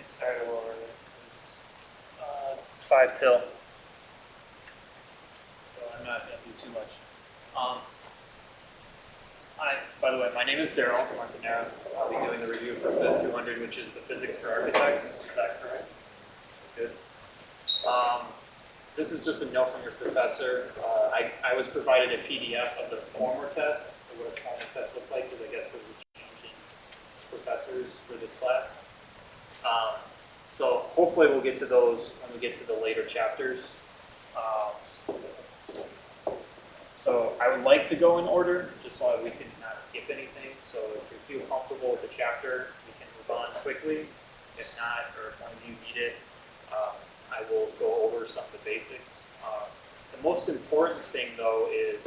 me start over. It's 5 till. So I'm not going to do too much. By the way, my name is Daryl Montanera. I'll be doing the review for phys200, which is the physics for architects. Is that correct? Good. This is just a note from your professor. I was provided a PDF of the former test, or what a former test looked like, because I guess there was a change in professors for this class. So hopefully we'll get to those when we get to the later chapters. So I would like to go in order, just so we can not skip anything. So if you feel comfortable with the chapter, we can move on quickly. If not, or if one of you need it, I will go over some of the basics. The most important thing, though, is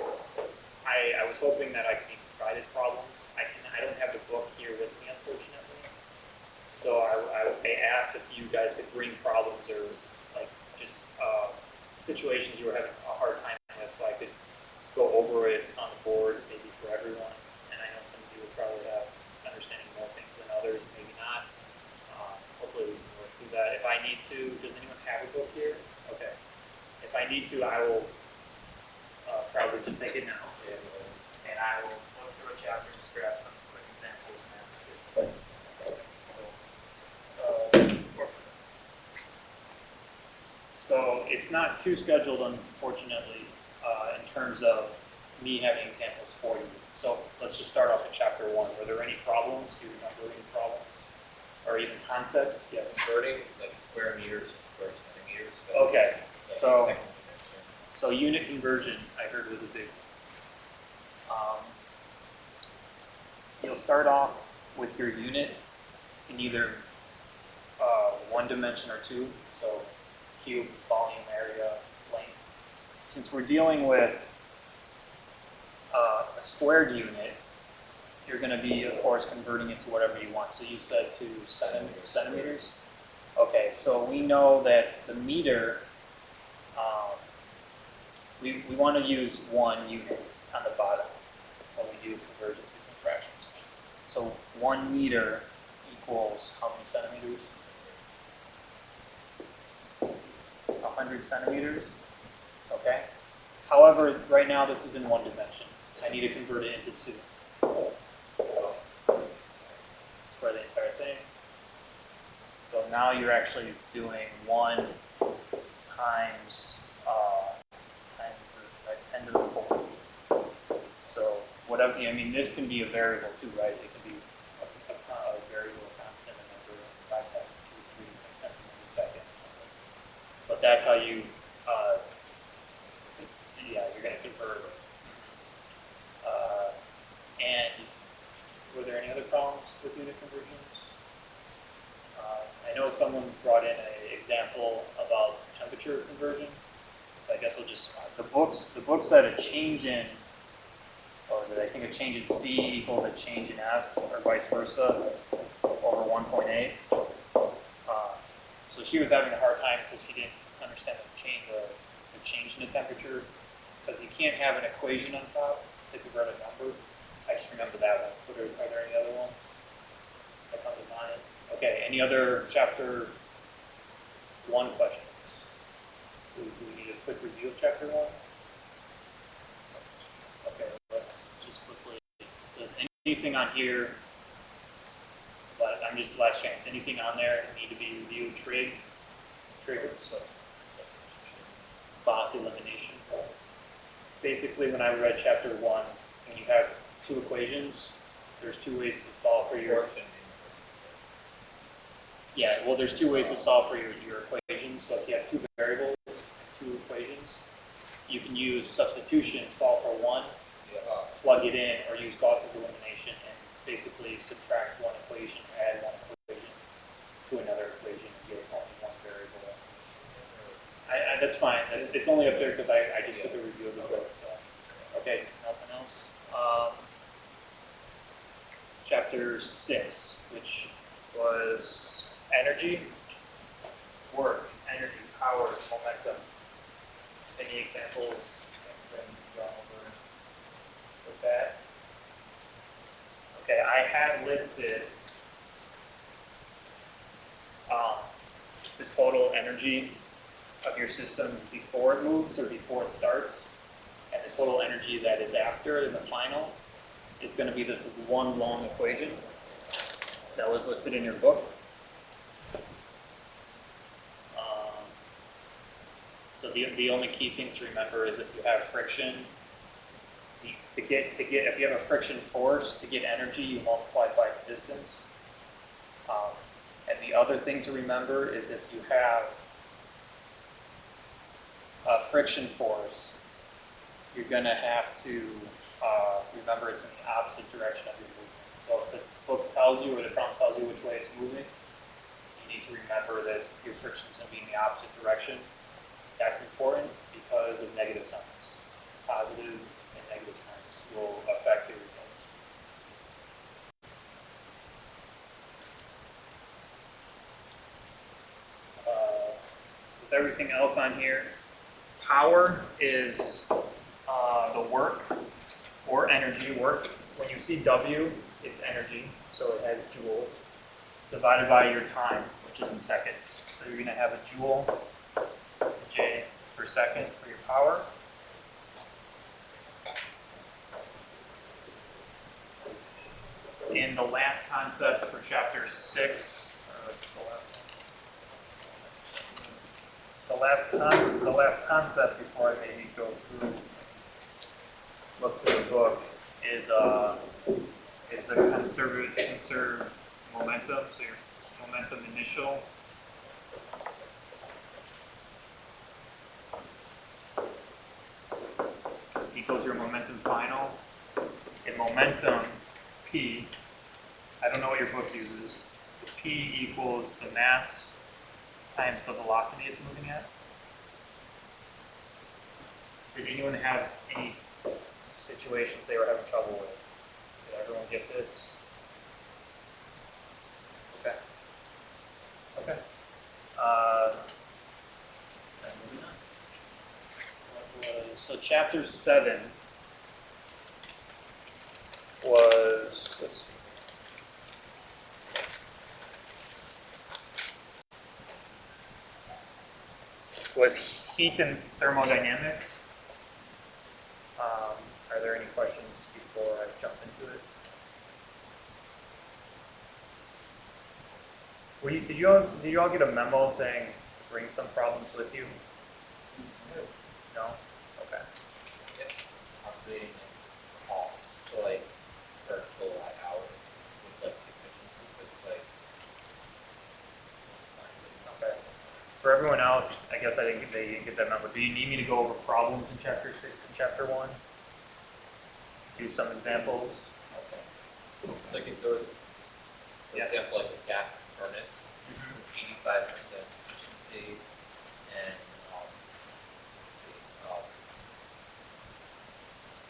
I was hoping that I could be provided problems. I don't have the book here with me, unfortunately. So I asked if you guys could bring problems or like just situations you were having a hard time with, so I could go over it on the board, maybe for everyone. And I know some of you will probably have understanding more things than others, maybe not. Hopefully we can work through that. If I need to, does anyone have a book here? Okay. If I need to, I will probably just take it now. And I will look through a chapter and just grab some quick examples and ask it. So it's not too scheduled, unfortunately, in terms of me having examples for you. So let's just start off with chapter 1. Were there any problems? Do you remember any problems? Or even concepts? Yes. Converting, like square meters to square centimeters. Okay. So unit conversion, I heard was a big. You'll start off with your unit in either one dimension or two. So cube, volume, area, length. Since we're dealing with a squared unit, you're going to be, of course, converting it to whatever you want. So you said to centimeters. Okay, so we know that the meter, we want to use 1 unit on the bottom when we do conversion between fractions. So 1 meter equals how many centimeters? 100 centimeters. Okay. However, right now this is in 1 dimension. I need to convert it into 2. Square the entire thing. So now you're actually doing 1 times 10 to the 4. So whatever, I mean, this can be a variable too, right? It can be a variable constant, a number, 5 times 2, 3, 10 to the second. But that's how you, you're going to convert. And were there any other problems with unit conversions? I know someone brought in an example about temperature conversion. I guess I'll just, the book said a change in, what was it? I think a change in C equals a change in F, or vice versa, over 1.8. So she was having a hard time because she didn't understand the change in the temperature, because you can't have an equation on top to convert a number. I just remember that one. Are there any other ones that come to mind? Okay, any other chapter 1 questions? Do we need a quick review of chapter 1? Okay, let's just quickly, does anything on here, but I'm just last chance, anything on there need to be reviewed? Triggers, so Boss elimination. Basically, when I read chapter 1, when you have 2 equations, there's 2 ways to solve for your. Yeah, well, there's 2 ways to solve for your equations. So if you have 2 variables and 2 equations, you can use substitution, solve for 1, plug it in, or use Gauss's elimination and basically subtract 1 equation, add 1 equation to another equation and get only 1 variable. That's fine. It's only up there because I just took a review of the book. So. Okay, nothing else. Chapter 6, which was energy, work, energy, power, momentum. Any examples that you've gone over with that? Okay, I had listed total energy of your system before it moves or before it starts, and the total energy that is after in the final is going to be this one long equation that was listed in your book. So the only key things to remember is if you have friction, if you have a friction force, to get energy, you multiply by its distance. And the other thing to remember is if you have a friction force, you're going to have to remember it's in the opposite direction of your movement. So if the book tells you or the problem tells you which way it's moving, you need to remember that your friction is going to be in the opposite direction. That's important because of negative signs. Positive and negative signs will affect your results. With everything else on here, power is the work or energy. Work, when you see W, it's energy, so it has joules, divided by your time, which is in seconds. So you're going to have a joule, J per second for your power. In the last concept for chapter 6, the last concept before I maybe go through, look through the book, is the conserved momentum. So your momentum initial equals your momentum final. And momentum, P, I don't know what your book uses, but P equals the mass times the velocity it's moving at. Did anyone have any situations they were having trouble with? Did everyone get this? Okay. Okay. Moving on. So chapter 7 was, let's see. Was heat and thermodynamics. Are there any questions before I jump into it? Did you all get a memo saying bring some problems with you? No? Okay. Yep. I'm creating cost. So like per kilowatt hour with like efficiency, but it's like Okay. For everyone else, I guess I didn't get that memo. Do you need me to go over problems in chapter 6 and chapter 1? Do some examples? okay. So like if there was, for example, like a gas furnace, 85% efficiency, and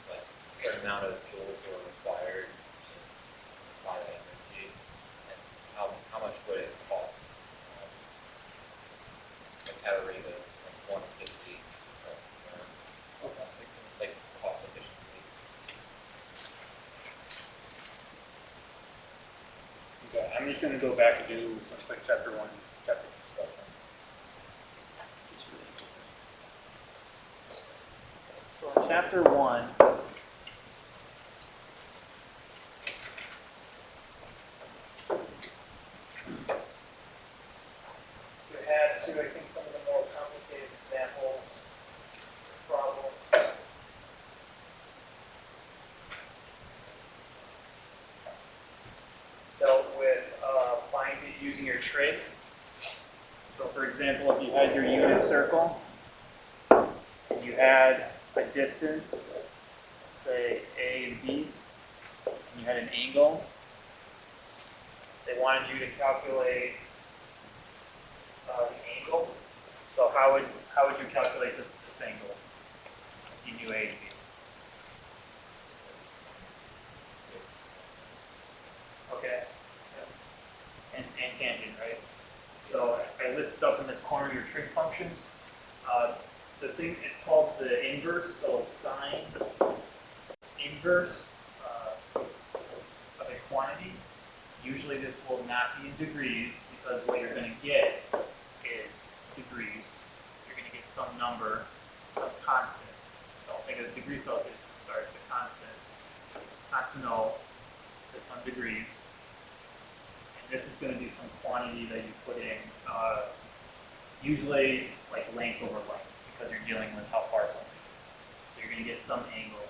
like a certain amount of joules were required to supply that energy, and how much would it cost? Like at a rate of like 150, like cost efficiency. Okay, I'm just going to go back and do some quick chapter 1, chapter 2 stuff. So in chapter 1, you had to, I think, some of the more complicated examples, problems. Dealt with finding using your trig. So for example, if you had your unit circle, and you had a distance, say A and B, and you had an angle, they wanted you to calculate the angle. So how would you calculate this angle if you knew A and B? Okay. And tangent, right? So I listed up in this corner your trig functions. The thing, it's called the inverse, so sine inverse of a quantity. Usually this will not be in degrees because what you're going to get is degrees, you're going to get some number, some constant. So don't think of degree Celsius. Sorry, it's a constant O to some degrees. And this is going to be some quantity that you put in, usually like length over length, because you're dealing with how far something is. So you're going to get some angle.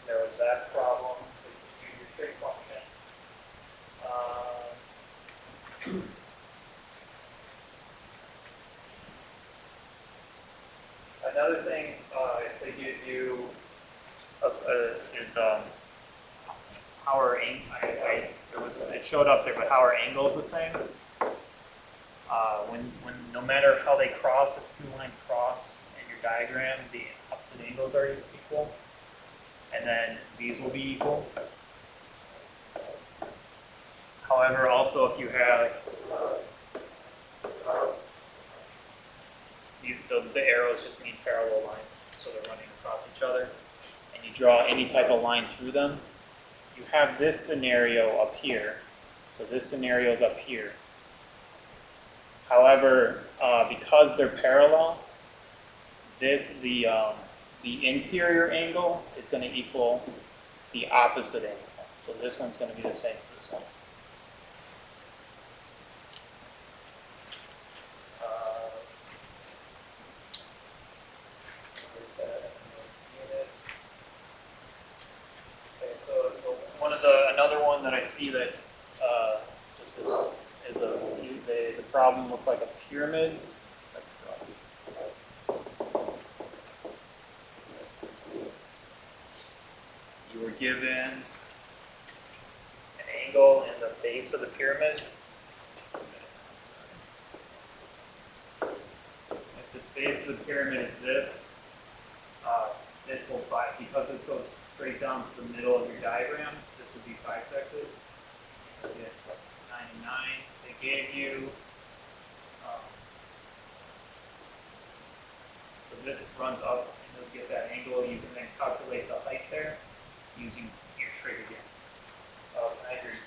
There was that problem, so you just do your trig function. Another thing, if they give you is how our it showed up there, but how our angle is the same. When no matter how they cross, if two lines cross in your diagram, the opposite angles are equal, and then these will be equal. However, also if you have the arrows just mean parallel lines, so they're running across each other, and you draw any type of line through them. You have this scenario up here, so this scenario is up here. However, because they're parallel, the interior angle is going to equal the opposite angle. So this one's going to be the same as this one. Another one that I see that just is the problem looked like a pyramid. You were given an angle in the base of the pyramid. If the base of the pyramid is this, this will because this goes straight down to the middle of your diagram, this would be bisected. You'll get 99. They gave you, so this runs up and you'll get that angle. You can then calculate the height there using your trig again. I agree.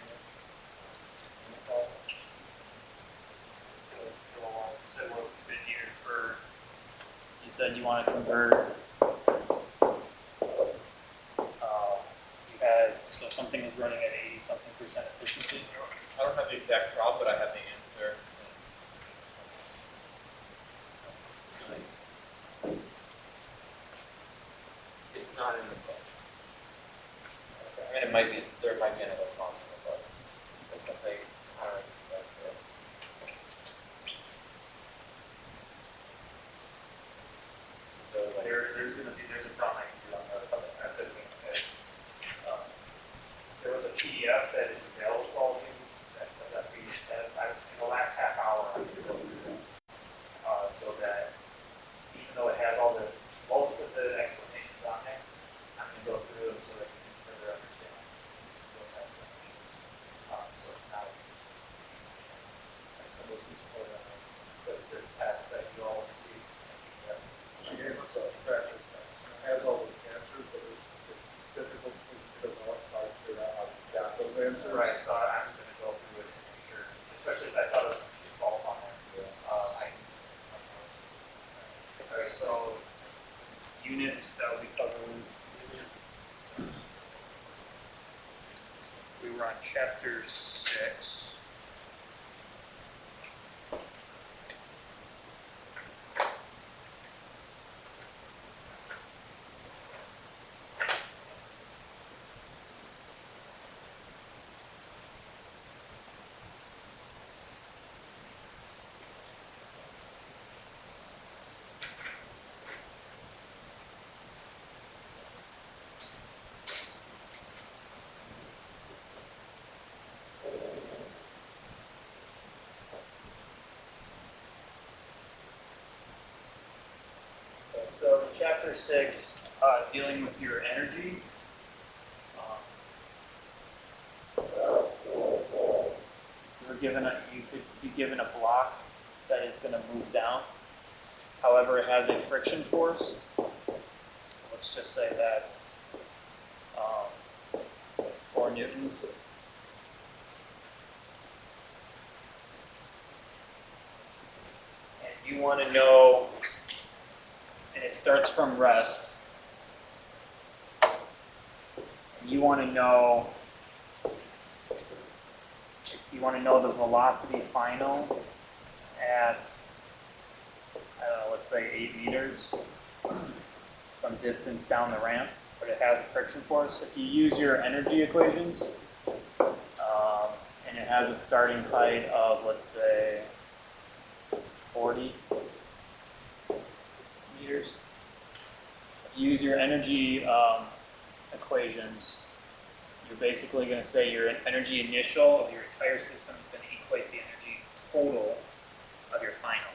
So we'll fit here for, you said you want to convert. So something is running at 80-something% efficiency. I don't have the exact problem, but I have the answer. It's not in the book. Okay. I mean, there might be another problem in the book. It's something I don't know. So There's a problem I can do on the method. There was a PDF that is available to you that in the last half hour I'm going to go through it. So that even though it has most of the explanations on there, I'm going to go through them so that you can further understand those explanations. So it's not the test that you all see. I gave us a practice test. It has all the answers, but it's difficult to develop how to figure out how to got those answers. Right, so I'm just going to go through it and make sure, especially as I saw those two balls on there. Yeah. Alright, so units that will be covered. We were on chapter 6. So chapter 6, dealing with your energy. You could be given a block that is going to move down. However, it has a friction force. Let's just say that's 4 newtons. And you you want to know, and it starts from rest, you want to know the velocity final at, let's say 8 meters, some distance down the ramp, but it has a friction force. If you use your energy equations, and it has a starting height of, let's say, 40 meters. If you use your energy equations, you're basically going to say your energy initial of your entire system is going to equate the energy total of your final.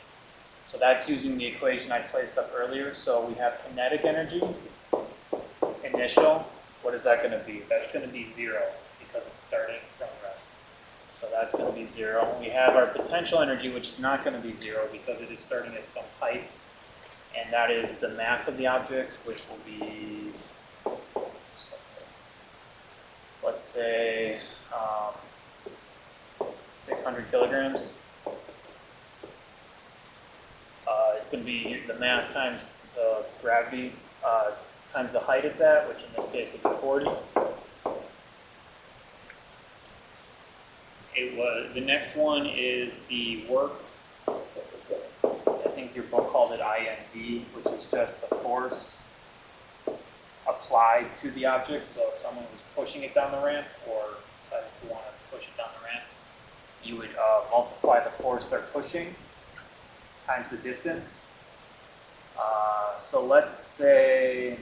So that's using the equation I placed up earlier. So we have kinetic energy, initial. What is that going to be? That's going to be 0 because it's starting from rest. So that's going to be 0. We have our potential energy, which is not going to be 0 because it is starting at some height. And that is the mass of the object, which will be, let's say, 600 kilograms. It's going to be the mass times the gravity times the height it's at, which in this case would be 40. The next one is the work. I think your book called it IND, which is just the force applied to the object. So if someone was pushing it down the ramp or decided to want to push it down the ramp, you would multiply the force they're pushing times the distance. So let's say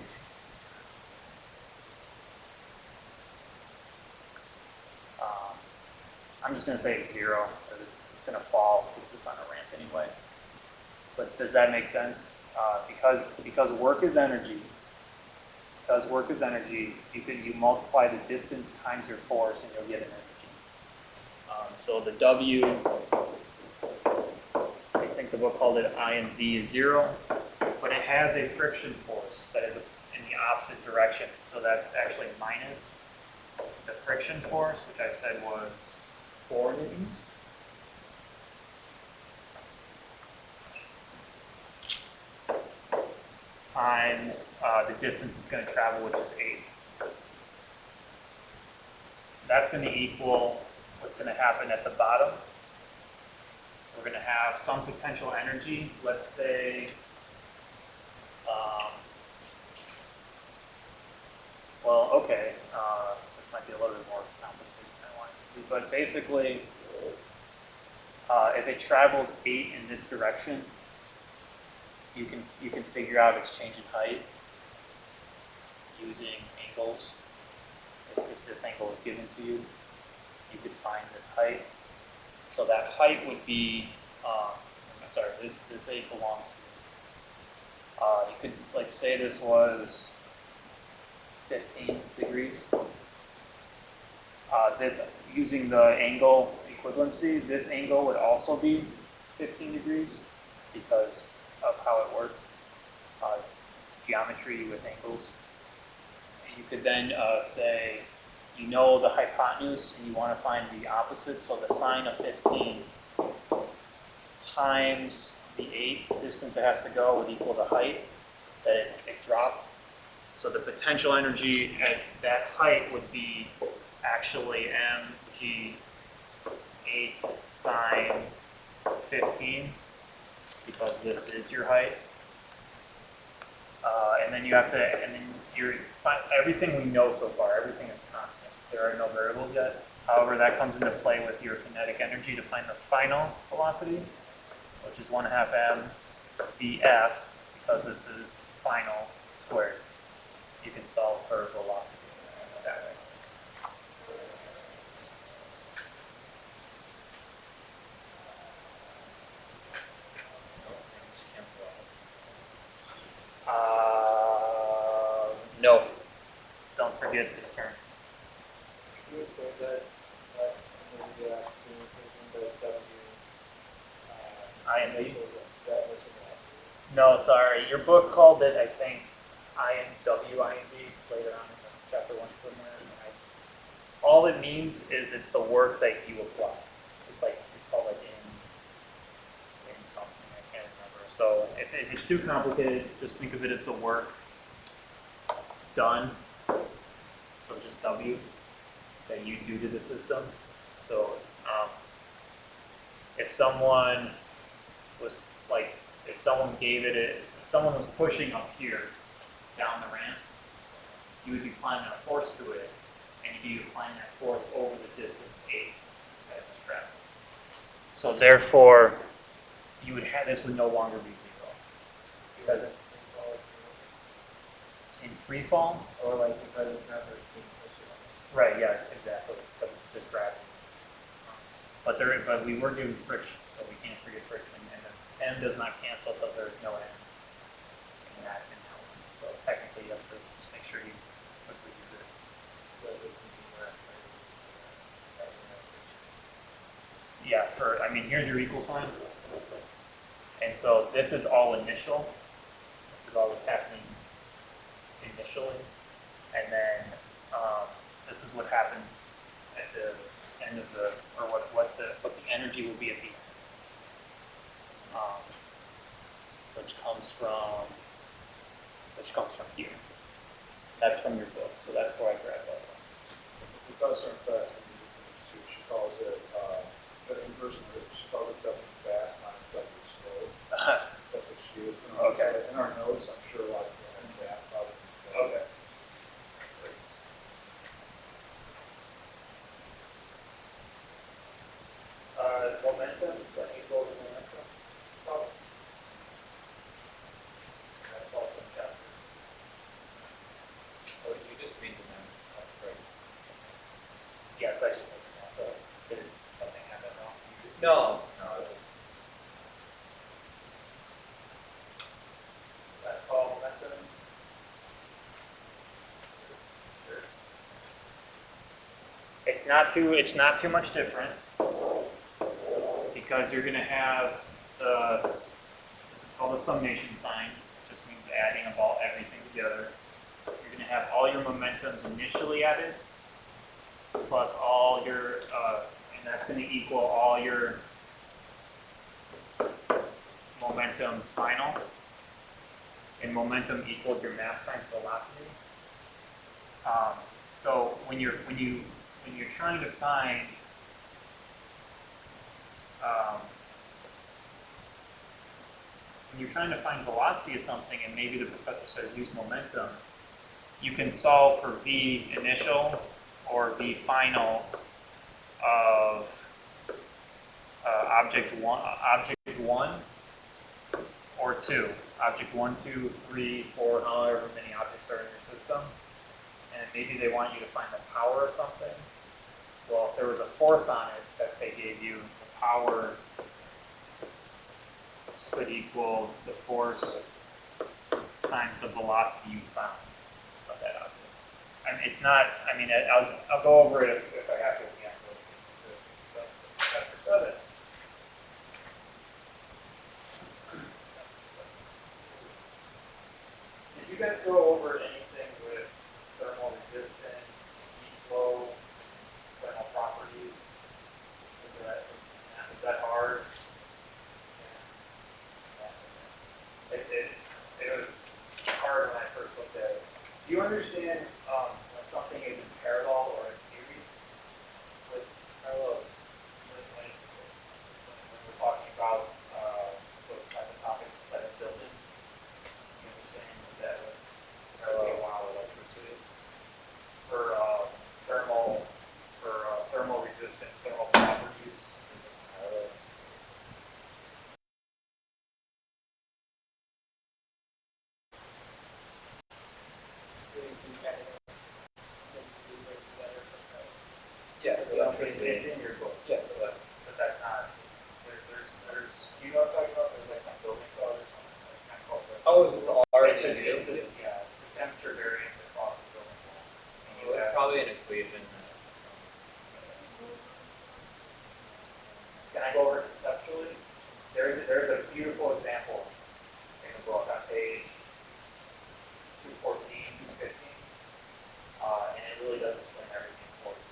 I'm just going to say it's 0 because it's going to fall because it's on a ramp anyway. But does that make sense? Because work is energy. Because work is energy, you multiply the distance times your force and you'll get an energy. So the W, I think the book called it IND, is 0, but it has a friction force that is in the opposite direction. So that's actually minus the friction force, which I said was 4 newtons. Times the distance it's going to travel, which is 8. That's going to equal what's going to happen at the bottom. We're going to have some potential energy. Let's say, well, okay, this might be a little bit more complicated than I want it to be, but basically, if it travels 8 in this direction, you can figure out its change in height using angles. If this angle is given to you, you could find this height. So that height would be, I'm sorry, this A belongs to, you could like say this was 15 degrees. This, using the angle equivalency, this angle would also be 15 degrees because of how it works. Geometry with angles. And you could then say, you know the hypotenuse and you want to find the opposite, so the sine of 15 times the 8 distance it has to go would equal the height that it dropped. So the potential energy at that height would be actually mg 8 sine 15, because this is your height. And then you have to, and then everything we know so far, everything is constant. There are no variables yet. However, that comes into play with your kinetic energy to find the final velocity, which is 1/2 m vf, because this is final squared. You can solve for velocity that way. No, don't forget this term. Can you explain that less maybe the IND? No, sorry. Your book called it, I think, INWIND later on in chapter 1 somewhere. All it means is it's the work that you apply. It's called like in something, I can't remember. So if it's too complicated, just think of it as the work done. So just W that you do to the system. So if someone was like, if someone gave it, if someone was pushing up here down the ramp, you would be applying a force to it, and you'd be applying that force over the distance h that it's traveling. So therefore, you would have this would no longer be zero. Because in free fall, Or like because it's not very clean pushing. right? Yes, exactly. Because it's just gravity. But we were doing friction, so we can't forget friction, and the M does not cancel because there's no M in that in that one. So technically, you have to just make sure you quickly use it. Yeah, I mean, here's your equal sign. And so this is all initial. This is all that's happening initially. And then this is what happens at the end of the, or what the energy will be at the end. Which comes from here. That's from your book. So that's where I grabbed that from. The professor in class, she calls it the inverse of it. She calls it W fast minus W slow. That's what she is. Okay. In our notes, I'm sure like in that probably. Okay. Momentum, the equal to momentum. Oh. That's also in chapter. Oh, you just read the math, that's right. Yes, I just made it now. So did something happen wrong? No. That's called momentum. Sure. It's not too much different because you're going to have this is called the summation sign. It just means adding of everything together. You're going to have all your momentums initially added plus all your, and that's going to equal all your momentums final. And momentum equals your mass times velocity. So when you're trying to find velocity of something, and maybe the professor says use momentum, you can solve for v initial or v final of object one or two. Object 1, 2, 3, 4, however many objects are in your system. And maybe they want you to find the power of something. Well, if there was a force on it that they gave you, the power could equal the force times the velocity you found of that object. And it's not, I mean, I'll go over it if I have to again. Chapter 7. Did you guys go over anything with thermal resistance, heat flow, thermal properties? Is that hard? Yeah. It was hard when I first looked at it. Do you understand when something is in parallel or in series with parallel? When we're talking about those type of topics that are building, you understand that with parallel electricity for thermal resistance, thermal properties. Yeah, it's in your book. Yeah, but that's not. There's. Do you know what I'm talking about? There's like some building code or something like that called. Oh, is it the R? It's the temperature variance across the building wall. And you have Probably an equation. Can I go over it conceptually? There's a beautiful example in the book on page 214, 215, and it really does explain everything for you.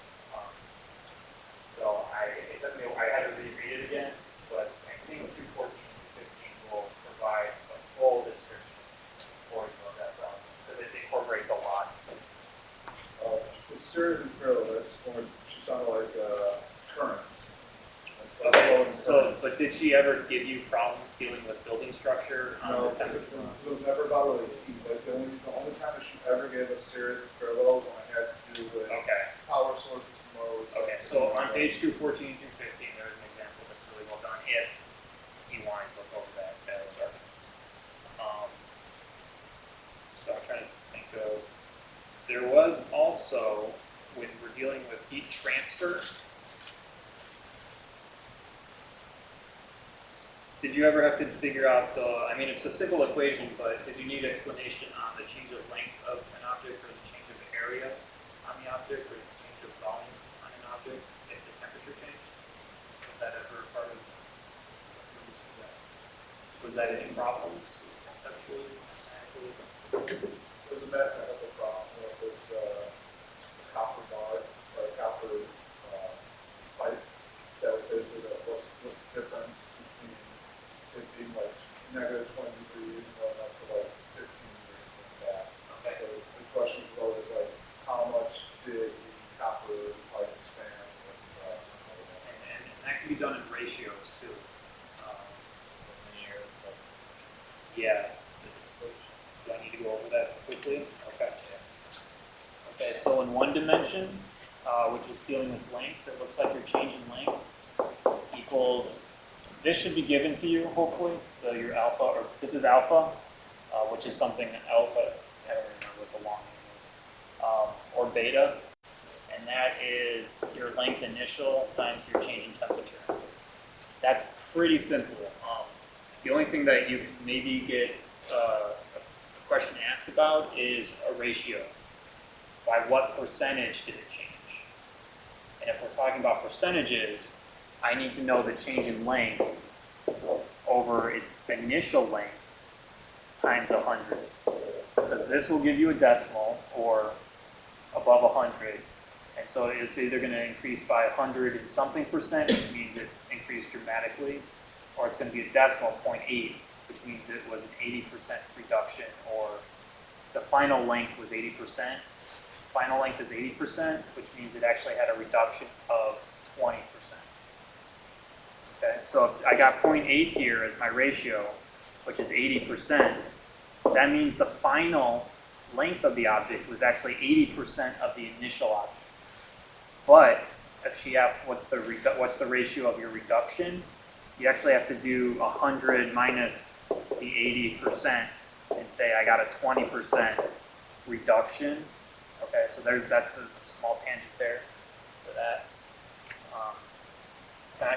So it took me, I had to reread it again, but I think 214 and 215 will provide series and parallel, that's when she sounded like currents. Okay, so, but did she ever give you problems dealing with building structure? No, it was never about really heat. Like the only time that she ever gave us series and parallels when I had to do with Okay. power sources and loads. Okay, so on page 214 through 15, there's an example that's really well done. If you want to look over that as arguments. So I'm trying to think of, there was also, when we're dealing with heat transfer, did you ever have to figure out the, I mean, it's a simple equation, but did you need explanation on the change of length of an object or the change of area on the object or the change of volume on an object if the temperature changed? Was that ever part of, was that any problems conceptually, mechanically? There's a mathematical problem with this copper bar or copper pipe that was basically what's the difference between it being like -20 degrees and going up to like 15 degrees like that. Okay. So the question was always like, how much did the copper pipe expand? And that can be done in ratios too. Linear, Yeah. Do I need to go over that quickly? Okay. Okay, so in one dimension, which is dealing with length, it looks like your change in length equals, this should be given to you, hopefully, your alpha, or this is alpha, which is something else, I don't remember what the long name is, or beta, and that is your length initial times your change in temperature. That's pretty simple. The only thing that you maybe get a question asked about is a ratio. By what percentage did it change? And if we're talking about percentages, I need to know the change in length over its initial length times 100. Because this will give you a decimal or above 100. And so it's either going to increase by 100 and something percent, which means it increased dramatically, or it's going to be a decimal 0.8, which means it was an 80% reduction, or the final length was 80%. Final length is 80%, which means it actually had a reduction of 20%. Okay, so if I got 0.8 here as my ratio, which is 80%, that means the final length of the object was actually 80% of the initial object. But if she asks what's the ratio of your reduction, you actually have to do 100 minus the 80% and say I got a 20% reduction. Okay, so that's a small tangent there for that.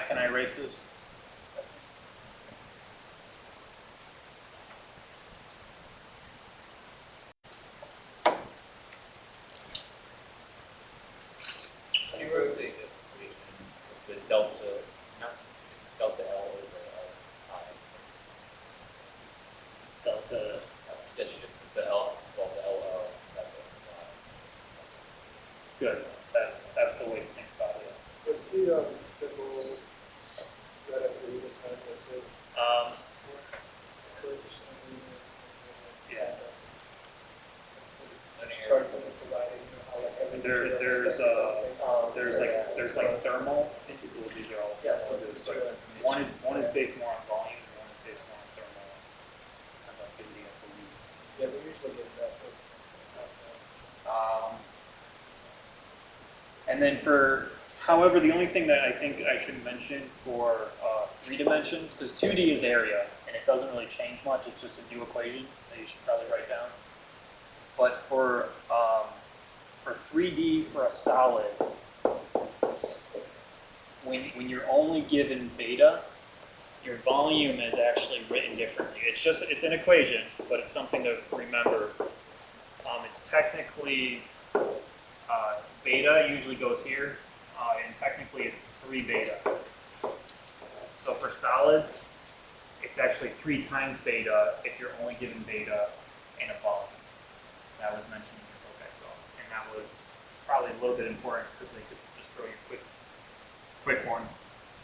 Can I erase this? Can you rotate this equation with the delta L over I? Delta. Yeah, she just put the L, delta LL. Good. That's the way to think about it. What's the symbol that I believe is kind of Yeah. Sorry for providing how like every There's like thermal. Well, these are all but one is based more on volume, and one is based more on thermal conductivity, I believe. Yeah, we usually get that. And then however, the only thing that I think I should mention for 3 dimensions, because 2D is area, and it doesn't really change much, it's just a new equation that you should probably write down. But for 3D, for a solid, when you're only given beta, your volume is actually written differently. It's an equation, but it's something to remember. It's technically, beta usually goes here, and technically it's 3 beta. So for solids, it's actually 3 times beta if you're only given beta and a volume. That was mentioned in your book I saw, and that was probably a little bit important because they could just throw you quick one.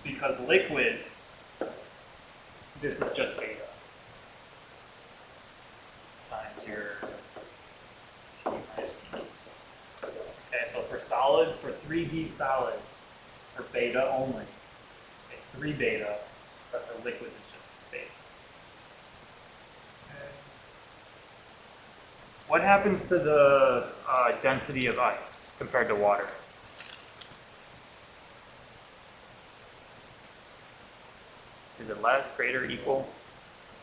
Because liquids, this is just beta times your T minus T. Okay, so for solid, for 3D solids, for beta only, it's 3 beta, but for liquid it's just beta. What happens to the density of ice compared to water? Is it less, greater, equal?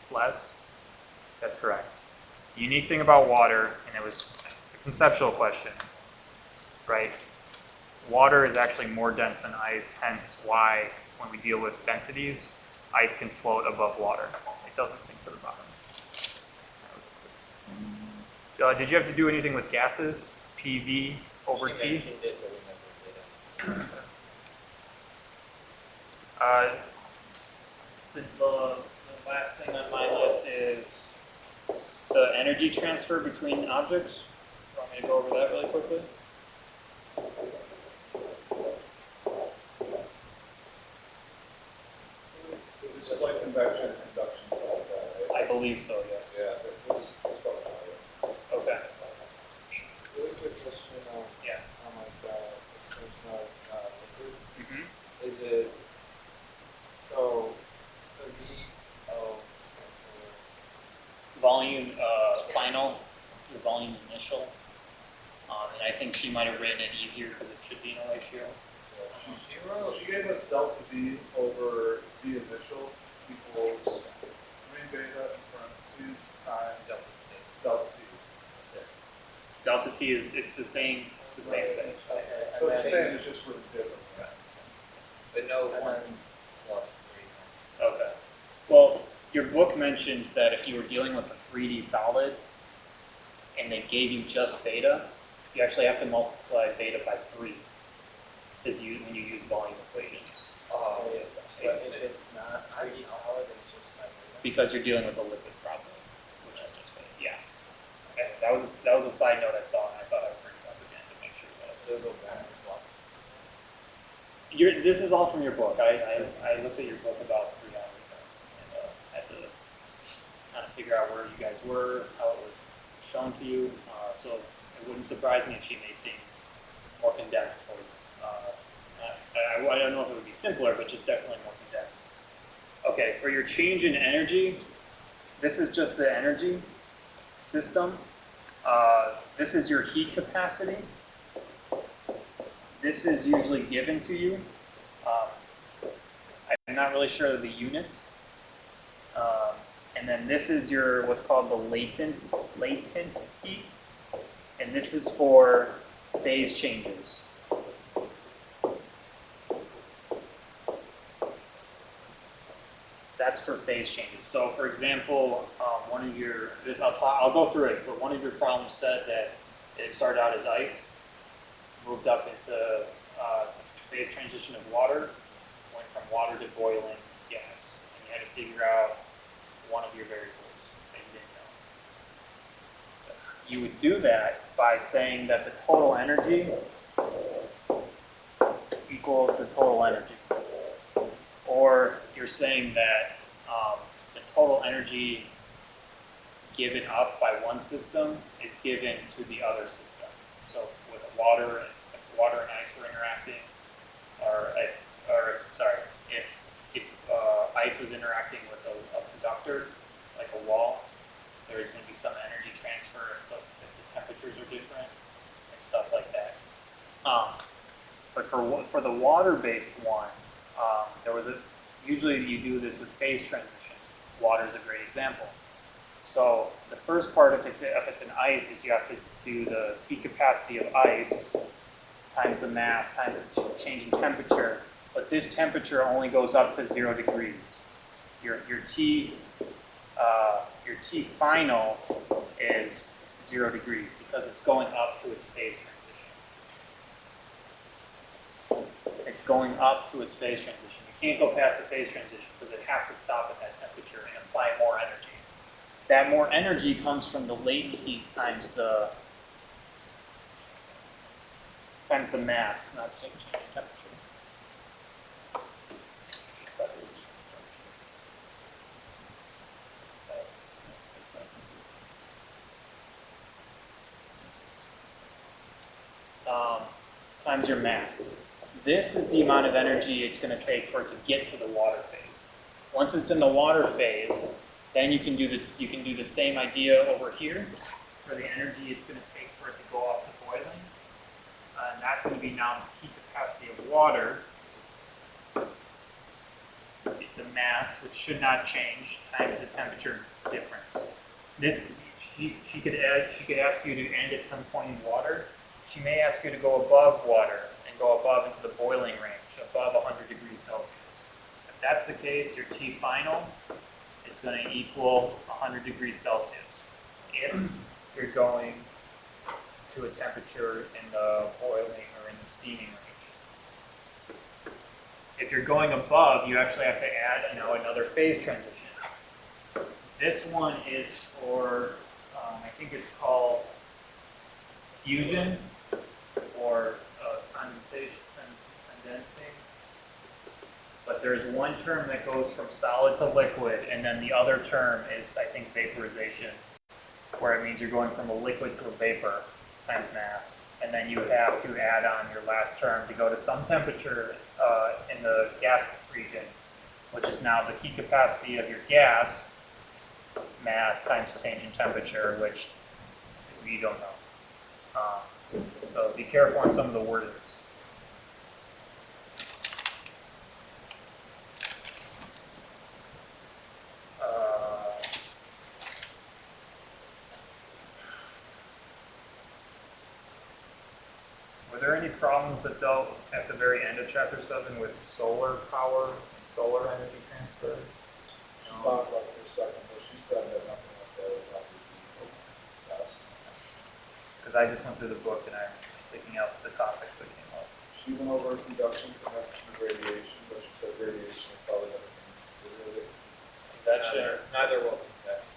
It's less? That's correct. The unique thing about water, and it's a conceptual question, right? Water is actually more dense than ice, hence why when we deal with densities, ice can float above water. It doesn't sink to the bottom. Did you have to do anything with gases? PV over She T? mentioned it, but we never did it. The last thing on my list is the energy transfer between objects. You want me to go over that really quickly? This is like convection, induction, all of that, right? I believe so, yes. Yeah, this is about that. Okay. Really quick question Yeah. on like extension of liquid. Mm-hmm. Is it so the oh Volume final, your volume initial. And I think she might have written it easier because it should be in a ratio. Well, she gave us delta V over V initial equals 3 beta in parentheses times delta T. Delta T is it's the same thing. So it's the same, it's just sort of different. But no And 1 then- plus 3. Okay. Well, your book mentions that if you were dealing with a 3D solid and they gave you just beta, you actually have to multiply beta by 3 when you use volume equations. but if it's not 3D solid, it's just like Because you're dealing with a liquid problem, which is just beta. Yes. Okay. That was a side note I saw, and I thought I would bring it up again to make sure that They'll go back plus. this is all from your book. I looked at your book about 3 hours ago and had to kind of figure out where you guys were, how it was shown to you. So it wouldn't surprise me if she made things more condensed for you. I don't know if it would be simpler, but just definitely more condensed. Okay, for your change in energy, this is just the energy system. This is your heat capacity. This is usually given to you. I'm not really sure of the units. And then this is your what's called the latent heat, and this is for phase changes. That's for phase changes. So, for example, I'll go through it. But one of your problems said that it started out as ice, moved up into phase transition of water, went from water to boiling gas, and you had to figure out one of your variables that you didn't know. You would do that by saying that the total energy equals the total energy. Or you're saying that the total energy given up by one system is given to the other system. So with water and ice were interacting, if ice was interacting with a conductor, like a wall, there is going to be some energy transfer if the temperatures are different and stuff like that. But for the water-based one, usually you do this with phase transitions. Water is a great example. So the first part, if it's an ice, is you have to do the heat capacity of ice times the mass times the change in temperature. But this temperature only goes up to 0 degrees. Your T final is 0 degrees because it's going up to its phase transition. It's going up to its phase transition. You can't go past the phase transition because it has to stop at that temperature and apply more energy. That more energy comes from the latent heat times the mass, not change in temperature. times your mass. This is the amount of energy it's going to take for it to get to the water phase. Once it's in the water phase, then you can do the same idea over here for the energy it's going to take for it to go up to boiling. And that's going to be now the heat capacity of water, the mass, which should not change, times the temperature difference. This she could ask you to end at some point in water. She may ask you to go above water and go above into the boiling range, above 100 degrees Celsius. If that's the case, your T final is going to equal 100 degrees Celsius. If you're going to a temperature in the boiling or in the steaming range. If you're going above, you actually have to add another phase transition. This one is for, I think it's called fusion or condensing. But there's one term that goes from solid to liquid, and then the other term is, I think, vaporization, where it means you're going from a liquid to a vapor times mass. And then you have to add on your last term to go to some temperature in the gas region, which is now the heat capacity of your gas mass times change in temperature, which we don't know. So be careful on some of the wordings. Were there any problems that dealt at the very end of Chapter 7 with solar power and solar energy transfer? She talked about it for a second, but she said that nothing like that would probably be best. Because I just went through the book and I'm picking out the topics that came up. She went over conduction, convection, and radiation, but she said radiation is probably going to be Convection, neither will convection.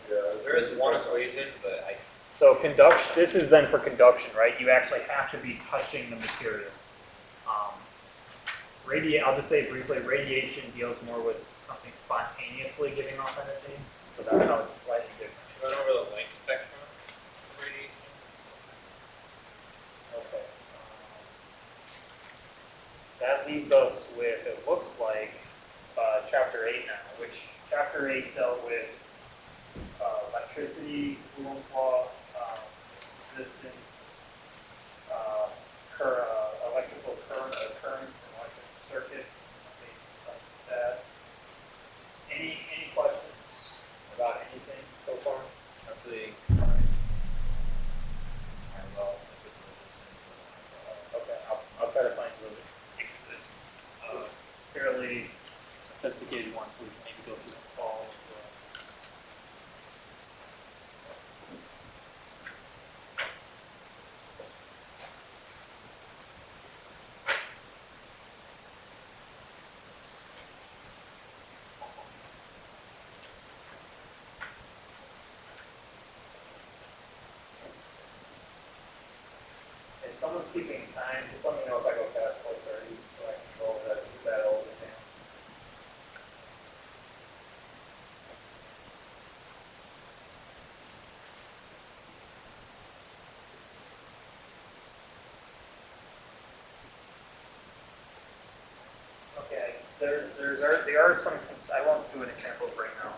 Yeah, There is one equation, but So conduction, this is then for conduction, right? You actually have to be touching the material. I'll just say briefly, radiation deals more with something spontaneously giving off energy. So that's how it's slightly different. run over the length spectrum of radiation. Okay. That leaves us with, it looks like, Chapter 8 now, which Chapter 8 dealt with electricity, Coulomb's law, resistance, electrical currents, and electric circuits, basic stuff like that. Any questions about anything so far? Actually, Okay, I'll try to find a really fairly sophisticated one, so we can maybe go through the fall as well. If someone's keeping time, just let me know if I go past 4:30, so I can go over that old exam. Okay, there are some, I won't do an example right now.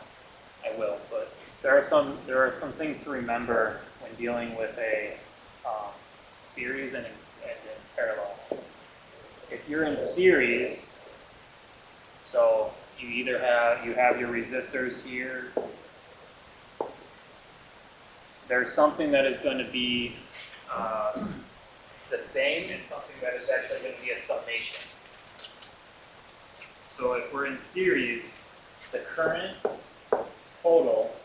I will, but there are some things to remember when dealing with a series and in parallel. If you're in series, so you either have your resistors here. There's something that is going to be the same and something that is actually going to be a summation. So if we're in series, the current total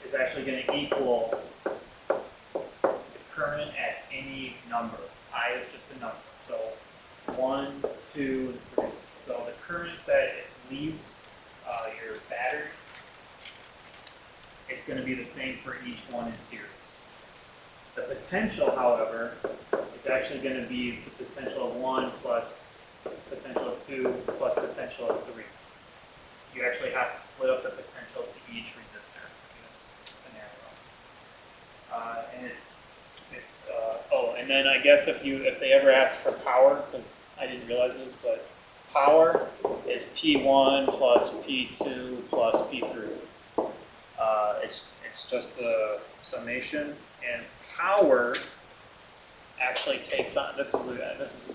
is actually going to equal the current at any number. I is just a number. So 1, 2, 3. So the current that leaves your battery, it's going to be the same for each one in series. The potential, however, is actually going to be the potential of 1 plus potential of 2 plus potential of 3. You actually have to split up the potential to each resistor in this scenario. And it's Oh, and then I guess if they ever ask for power, because I didn't realize this, but power is P1 plus P2 plus P3. It's just the summation, and power actually takes on, this is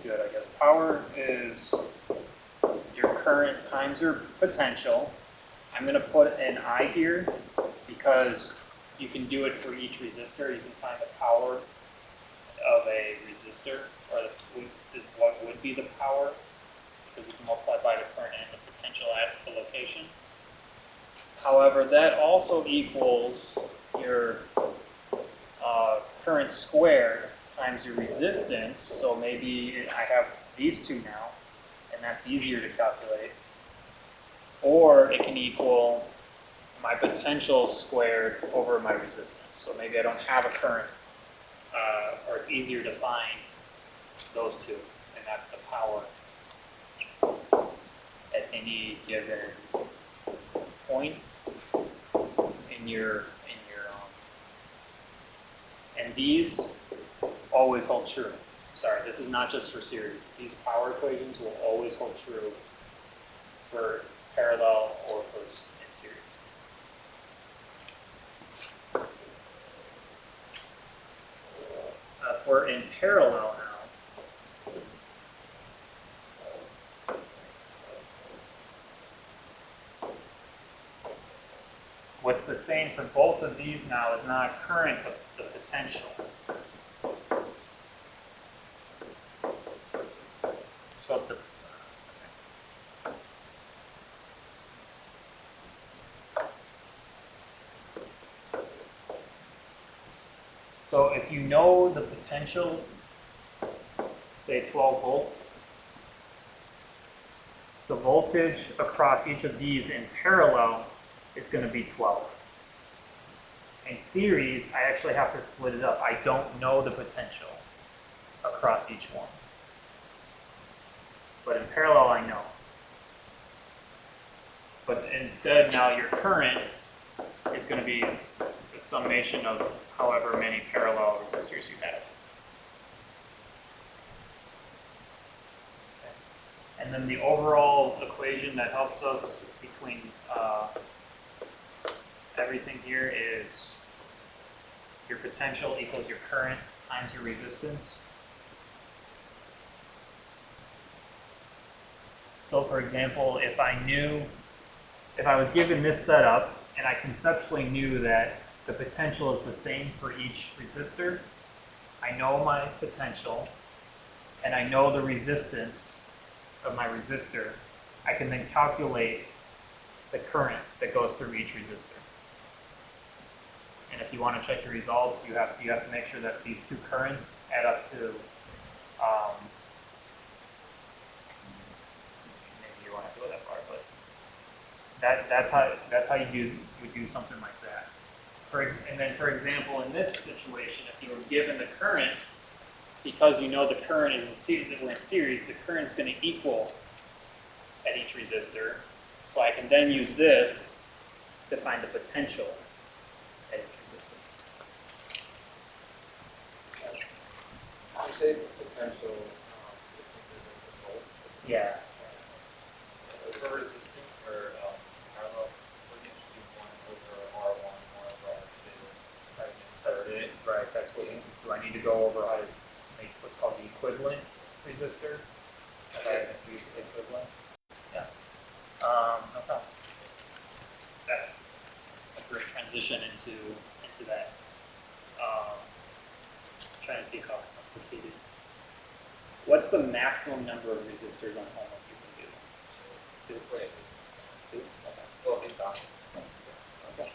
good, I guess. Power is your current times your potential. I'm going to put an I here because you can do it for each resistor. You can find the power of a resistor, or what would be the power, because you can multiply by the current and the potential at the location. However, that also equals your current squared times your resistance. So maybe I have these two now, and that's easier to calculate. Or it can equal my potential squared over my resistance. So maybe I don't have a current, or it's easier to find those two, and that's the power at any given point in your and these always hold true. Sorry, this is not just for series. These power equations will always hold true for parallel or for in series. If we're in parallel now, what's the same for both of these now is not current, but the potential. So the So if you know the potential, say 12 volts, the voltage across each of these in parallel is going to be 12. In series, I actually have to split it up. I don't know the potential across each one. But in parallel, I know. But instead, now your current is going to be the summation of however many parallel resistors you have. Okay. And then the overall equation that helps us between everything here is your potential equals your current times your resistance. So for example, if I was given this setup and I conceptually knew that the potential is the same for each resistor, I know my potential and I know the resistance of my resistor, I can then calculate the current that goes through each resistor. And if you want to check your results, you have to make sure that these two currents add up to, maybe you won't have to go that far, but that's how you would do something like that. And then, for example, in this situation, if you were given the current, because you know the current is we're in series, the current is going to equal at each resistor. So I can then use this to find the potential at each resistor. You say potential, Yeah. for resistance for parallel, we're going to do 1 over R1, 1 over R2. That's it. Right. That's what do I need to go over how to make what's called the equivalent resistor? Okay. Use the equivalent. Yeah. No problem. That's a great transition into that. Trying to see how complicated. What's the maximum number of resistors on homework you can do? 2. Wait, 2? Okay. well, it's not. Okay.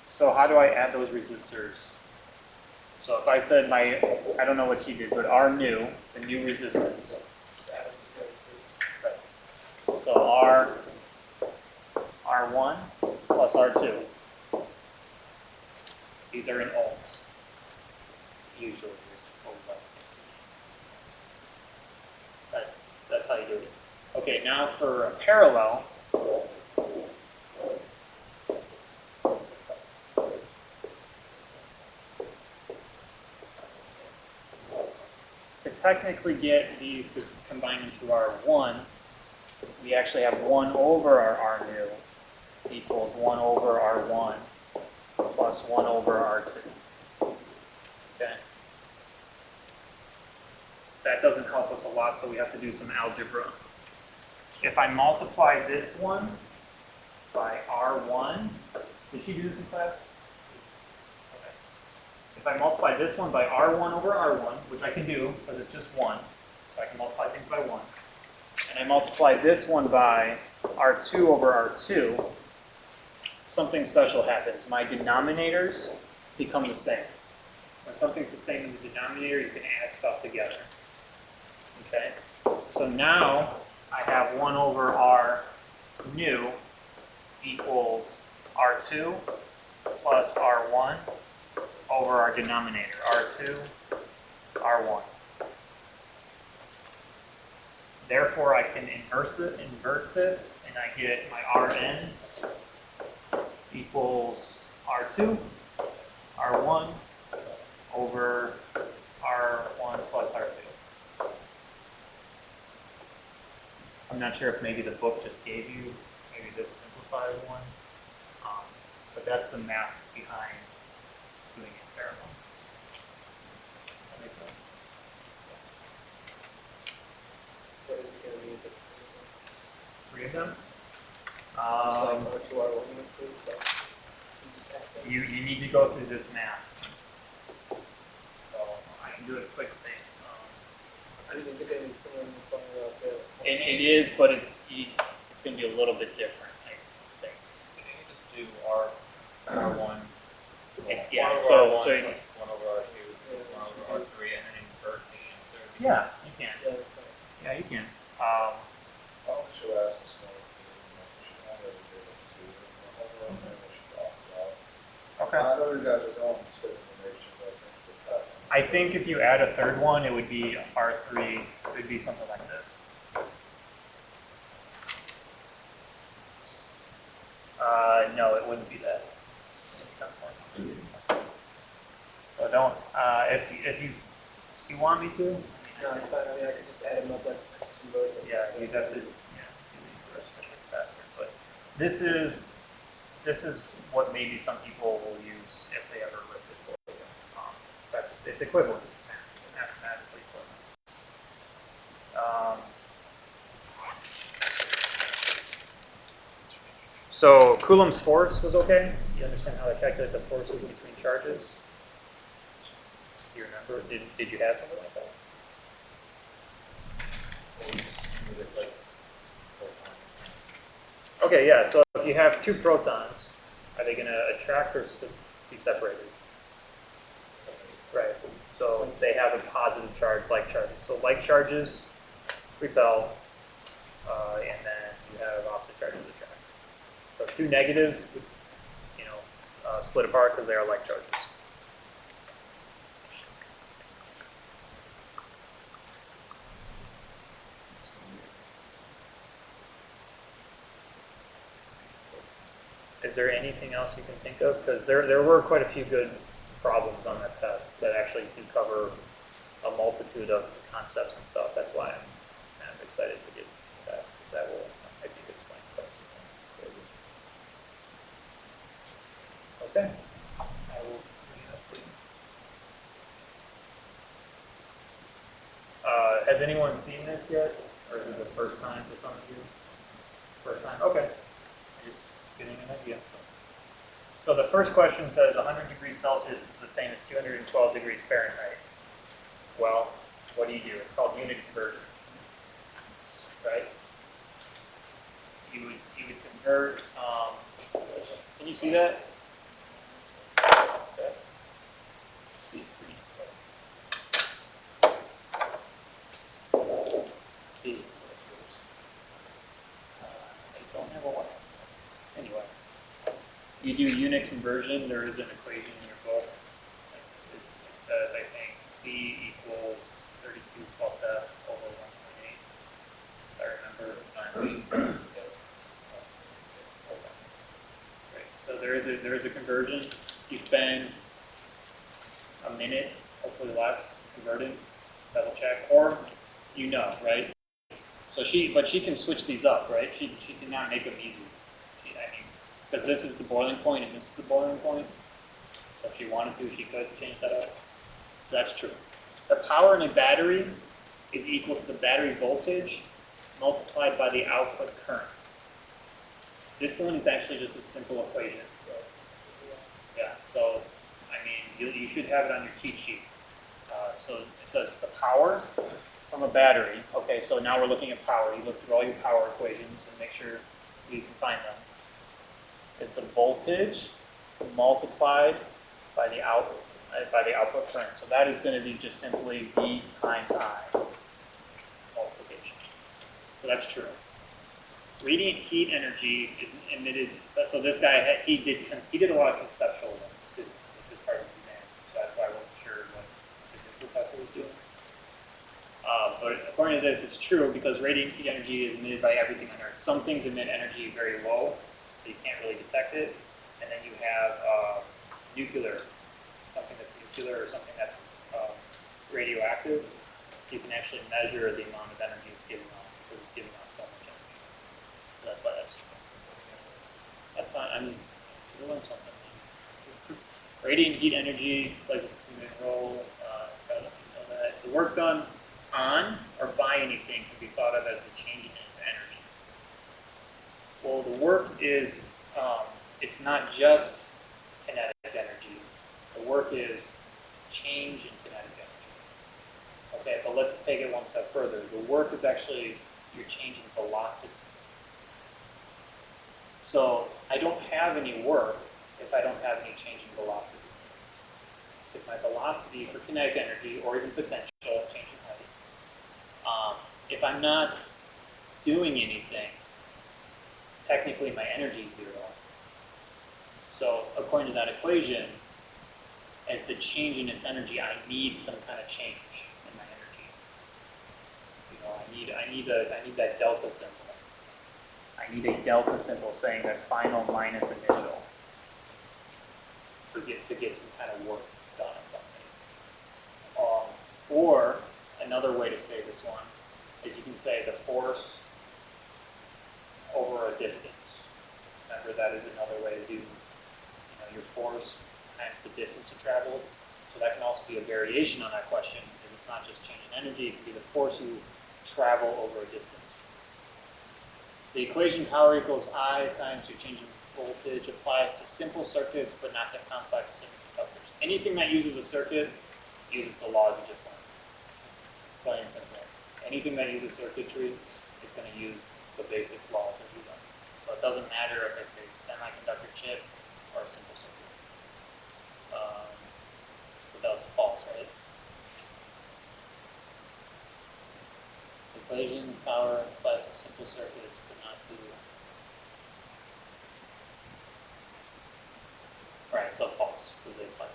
So how do I add those resistors? So if I said I don't know what you did, but R new, the new resistance. Right. So R1 plus R2. These are in ohms. Usually that's how you do it. Okay, now for a parallel, technically get these to combine into our 1, we actually have 1 over our R new equals 1 over R1 plus 1 over R2. Okay? That doesn't help us a lot, so we have to do some algebra. If I multiply this one by R1, did she do this in class? Okay. If I multiply this one by R1 over R1, which I can do because it's just 1, so I can multiply things by 1, and I multiply this one by R2 over R2, something special happens. My denominators become the same. When something's the same in the denominator, you can add stuff together. Okay? So now I have 1 over R new equals R2 plus R1 over our denominator, R2, R1. Therefore, I can invert this, and I get my Rn equals R2, R1 over R1 plus R2. I'm not sure if maybe the book just gave you maybe this simplified one, but that's the math behind doing it parallel. That makes sense? What is it going to be? 3 of them? R2, R1, You need to go through this math. So I can do a quick thing. I mean, is it going to be similar in the formula of the... It is, but it's going to be a little bit different, I think. Can you just do R1? Yeah, 1 over so- R1 so you- plus 1 over R2, 1 over R3, and then invert the answer. Yeah, you can. Yeah, that's right. Yeah, you can. I should ask this one. I should have it to overall thing we should talk about. Okay. I know you guys are going to information, but I think if you add a third one, it would be R3. It would be something like this. No, it wouldn't be that. So don't. If you want me to. No, it's fine. I mean, I could just add them up like some rows. Yeah, you'd have to. Yeah, do the inverse if it's faster. But this is what maybe some people will use if they ever list it for you. It's equivalent. It's mathematically equivalent. So Coulomb's force was okay? You understand how to calculate the forces between charges? Do you remember? Did you have something like that? Or we just move it like 4 times. Okay, yeah. So if you have 2 protons, are they going to attract or be separated? Right. So they have a positive charge, like charges. So like charges repel, and then you have opposite charges attract. So 2 negatives, would, split apart because they are like charges. Is there anything else you can think of? Because there were quite a few good problems on that test that actually do cover a multitude of concepts and stuff. That's why I'm kind of excited to get that, because that will, I think, explain quite a few things. Okay. I will bring it up for you. Has anyone seen this yet? Or is it the first time for some of you? First time? Okay. Just getting an idea. So the first question says 100 degrees Celsius is the same as 212 degrees Fahrenheit. Well, what do? It's called unit conversion, right? You would convert. Can you see that? Okay. See, it's pretty. See. I don't have a one. Anyway. You do unit conversion, there is an equation in your book. It says, I think, C equals 32 plus F over 1.8. If I remember. Great. So there is a conversion. You spend a minute, hopefully less, converting. double check, or you know, right? So but she can switch these up, right? She cannot make them easy. I mean, because this is the boiling point and this is the boiling point. So if she wanted to, she could change that up. So that's true. The power in a battery is equal to the battery voltage multiplied by the output current. This one is actually just a simple equation. Yeah, so, I mean, you should have it on your cheat sheet. So it says the power from a battery. Okay, so now we're looking at power. You look through all your power equations and make sure you can find them. Is the voltage multiplied by the output current. So that is going to be just simply V times I multiplication. So that's true. Radiant heat energy is emitted. So this guy he did a lot of conceptual ones too, which is part of the exam. So that's why I wasn't sure what the professor was doing. But according to this, it's true because radiant heat energy is emitted by everything on Earth. Some things emit energy very low, so you can't really detect it. And then you have nuclear, something that's nuclear or something that's radioactive. You can actually measure the amount of energy it's giving off because it's giving off so much energy. So that's why that's true. That's fine. I mean, you learn something. Radiant heat energy plays a significant role. The work done on or by anything can be thought of as the change in its energy. Well, the work is, it's not just kinetic energy. The work is change in kinetic energy. Okay, but let's take it one step further. The work is actually your change in velocity. So I don't have any work if I don't have any change in velocity. If my velocity for kinetic energy or even potential change in height, if I'm not doing anything, technically my energy is zero. So according to that equation, as the change in its energy, I need some kind of change in my energy. You know, I need that delta symbol. I need a delta symbol saying that final minus initial to get some kind of work done on something. Or another way to say this one is you can say the force over a distance. Remember, that is another way to do, your force times the distance you traveled. So that can also be a variation on that question because it's not just change in energy, it can be the force you travel over a distance. The equation power equals I times your change in voltage applies to simple circuits but not to complex semiconductors. Anything that uses a circuit uses the laws you just learned. Plain and simple. Anything that uses circuitry is going to use the basic laws that you learned. So it doesn't matter if it's a semiconductor chip or a simple circuit. So that was false, right? Equation power applies to simple circuits but not to. Right, so false because they apply.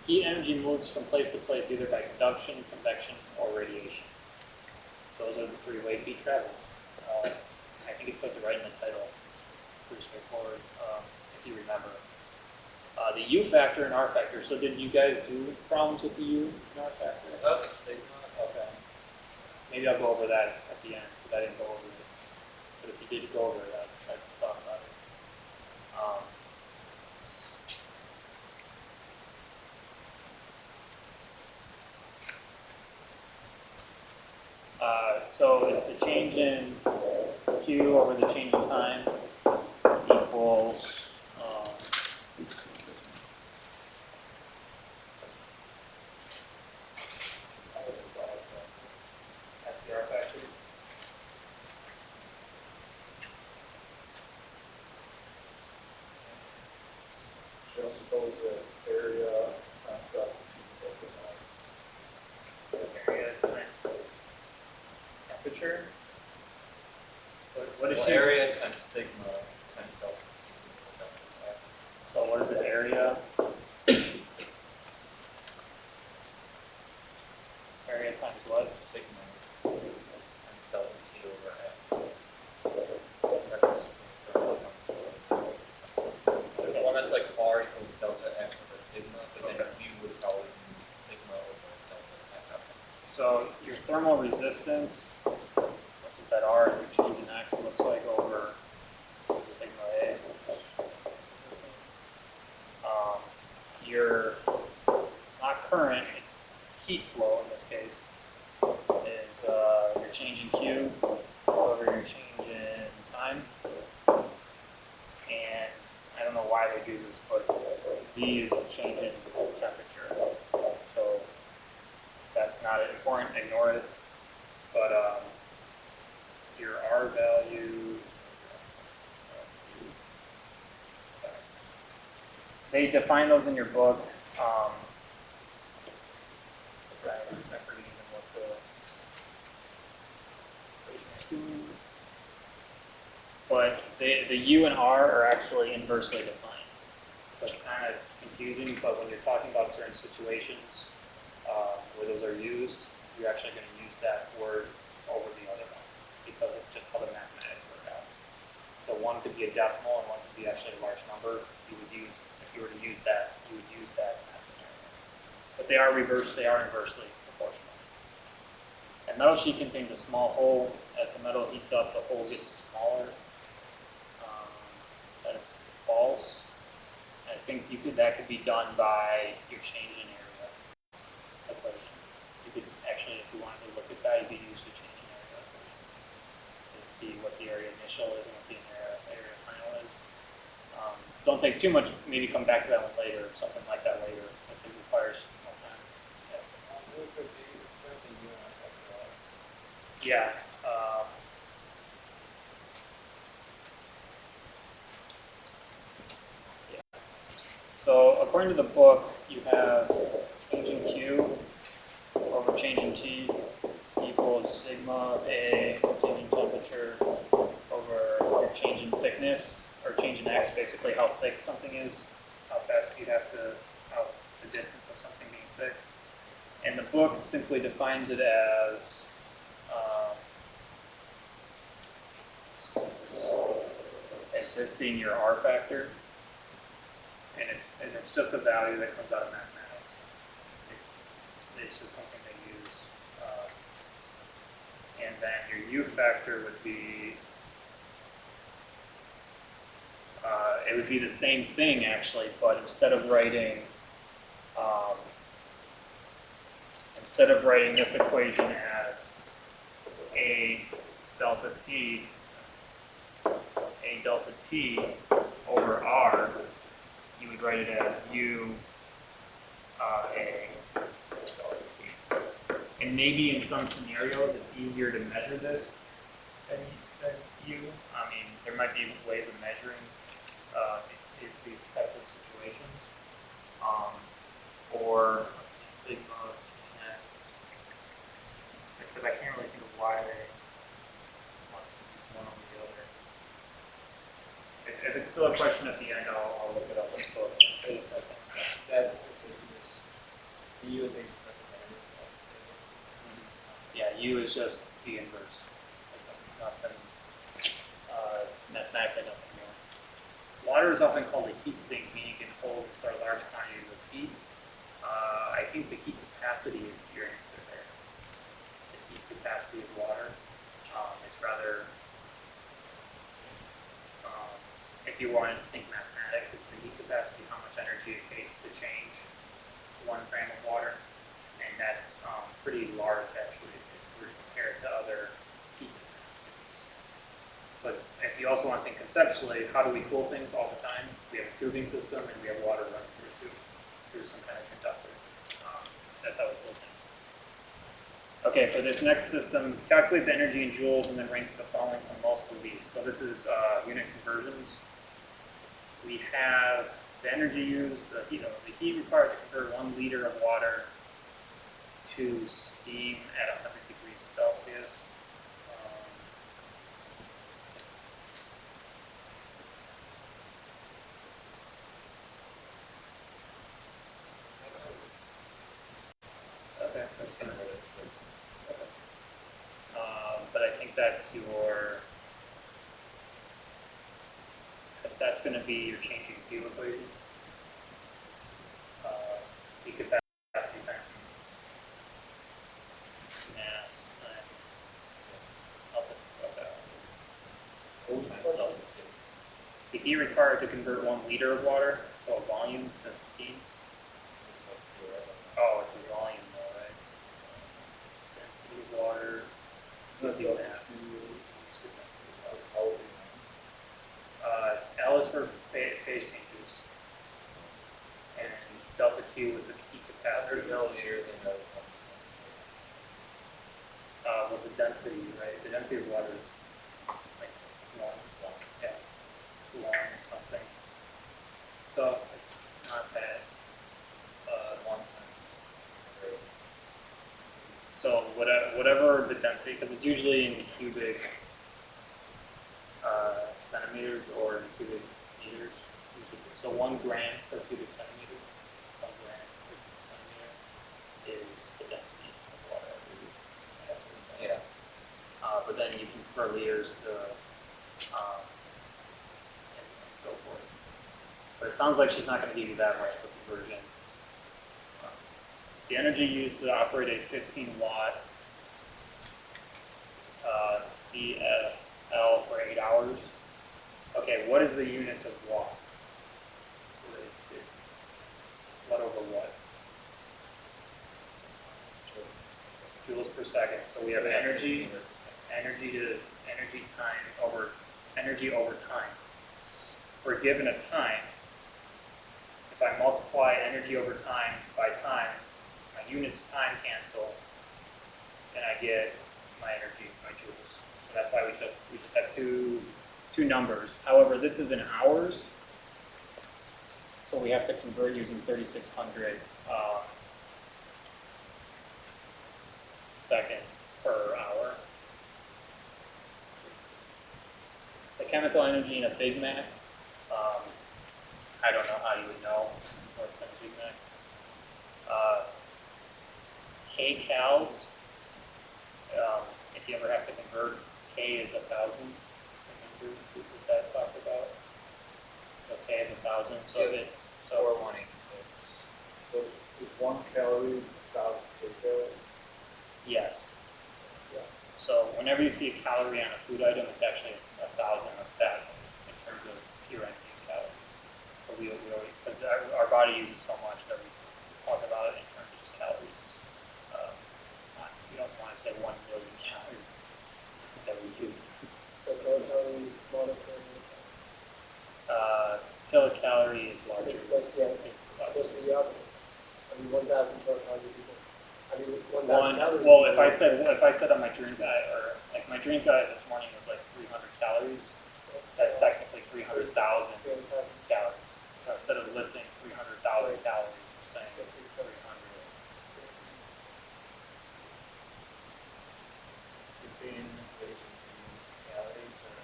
Heat energy moves from place to place either by conduction, convection, or radiation. Those are the three ways heat travels. I think it says it right in the title. Pretty straightforward, if you remember. The U factor and R factor. So did you guys do problems with the U and R factor? Oh, the sigma. Okay. Maybe I'll go over that at the end because I didn't go over it. But if you did go over it, I can talk about it. So it's the change in Q over the change in time equals that's the R factor. She also goes the area times Area times temperature. What is Well, she? area times sigma times delta. So what is it? Area. Area times what? Sigma times delta T over F. That's one that's like R equals delta F over sigma, but then Okay. U would probably be sigma over delta F. So your thermal resistance, which is that R, if you're changing X, looks like over sigma A. Your, not current, it's heat flow in this case, is you're changing Q over your change in time. And I don't know why they do this, but V is a change in temperature. So that's not important, ignore it. But your R value, sorry. They define those in your book. I forget even what the, but the U and R are actually inversely defined. So it's kind of confusing, but when you're talking about certain situations where those are used, you're actually going to use that word over the other one because of just how the mathematics work out. So one could be a decimal and one could be actually a large number. You would use, if you were to use that, you would use that in that scenario. But they are inversely proportional. And metal sheet contains a small hole. As the metal heats up, the hole gets smaller. That is false. I think that could be done by your change in area equation. You could actually, if you wanted to look at that, you could use the change in area equation and see what the area initial is and what the area final is. Don't take too much. Maybe come back to that one later, something like that later. If it requires more time. Yeah. So according to the book, you have change in Q over change in T equals sigma A change in temperature over your change in thickness, or change in X, basically how thick something is, how fast you have to, how the distance of something being thick. And the book simply defines it as this being your R factor. And it's just a value that comes out of mathematics. It's just something they use. And then your U factor would be, it would be the same thing actually, but instead of writing this equation as A delta T over R, you would write it as U A delta T. And maybe in some scenarios it's easier to measure this than U. I mean, there might be ways of measuring these types of situations. Or, let's see, sigma, except I can't really think of why they want to use one over the other. If it's still a question at the end, I'll look it up in the book and see if I can. That the U is Yeah, U is just the inverse. It's nothing, mathematically nothing more. Water is often called a heat sink, meaning it can hold and store large quantities of heat. I think the heat capacity is your answer there. The heat capacity of water is rather, if you wanted to think mathematics, it's the heat capacity, how much energy it takes to change 1 gram of water. And that's pretty large actually if we compare it to other heat capacities. But if you also want to think conceptually, how do we cool things all the time? We have a tubing system and we have water running through a tube, through some kind of conductor. That's how we cool things. Okay, for this next system, calculate the energy in joules and then rank the following from most to least. So this is unit conversions. We have the energy used, the heat required to convert 1 liter of water to steam at 100 degrees Celsius. Okay, that's kind of it. Okay. But I think that's going to be your changing Q equation. Heat capacity times heat required to convert 1 liter of water, so a volume to steam. Oh, it's a volume though, right? Density of water, easy mass. L is for phase changes. And delta Q with the heat capacity. 100 milliliters in a 1%. With the density, right? The density of water is like 1. Yeah. 1 something. So it's not bad. 1 time. So whatever the density, because it's usually in cubic centimeters or in cubic meters. So 1 gram per cubic centimeter, 1 gram per cubic centimeter is the density of water. Yeah. But then you can convert liters to and so forth. But it sounds like she's not going to give you that much for conversion. The energy used to operate a 15 watt CFL for 8 hours. Okay, what is the units of watt? It's what over what? Joules per second. So we have energy over time. We're given a time. If I multiply energy over time by time, my units time cancel, and I get my energy, my joules. So that's why we just have two numbers. However, this is in hours, so we have to convert using 3600 seconds per hour. The chemical energy in a Big Mac, I don't know how you would know what's in a Big Mac. kcals, if you ever have to convert, K is 1,000. Remember, was that talked about? So K is 1,000. So Yeah. if it, so 4186. So is 1 calorie 1,000 kcal? yes. Yeah. So whenever you see a calorie on a food item, it's actually 1,000 of that in terms of pure energy calories. But we always, because our body uses so much that we talk about it in terms of just calories. You don't want to say 1 million calories that we use. So kilocalorie is smaller than Kilocalorie is larger. it's supposed to be, It's supposed to be the opposite. I mean, 1,000 kilocalories people. I mean, 1,000 one. calories. Well, if I said on my drink diet, or like my drink diet this morning was like 300 calories, that's technically 300,000 calories. So instead of listing 300,000 calories, I'm saying 300. Between calories or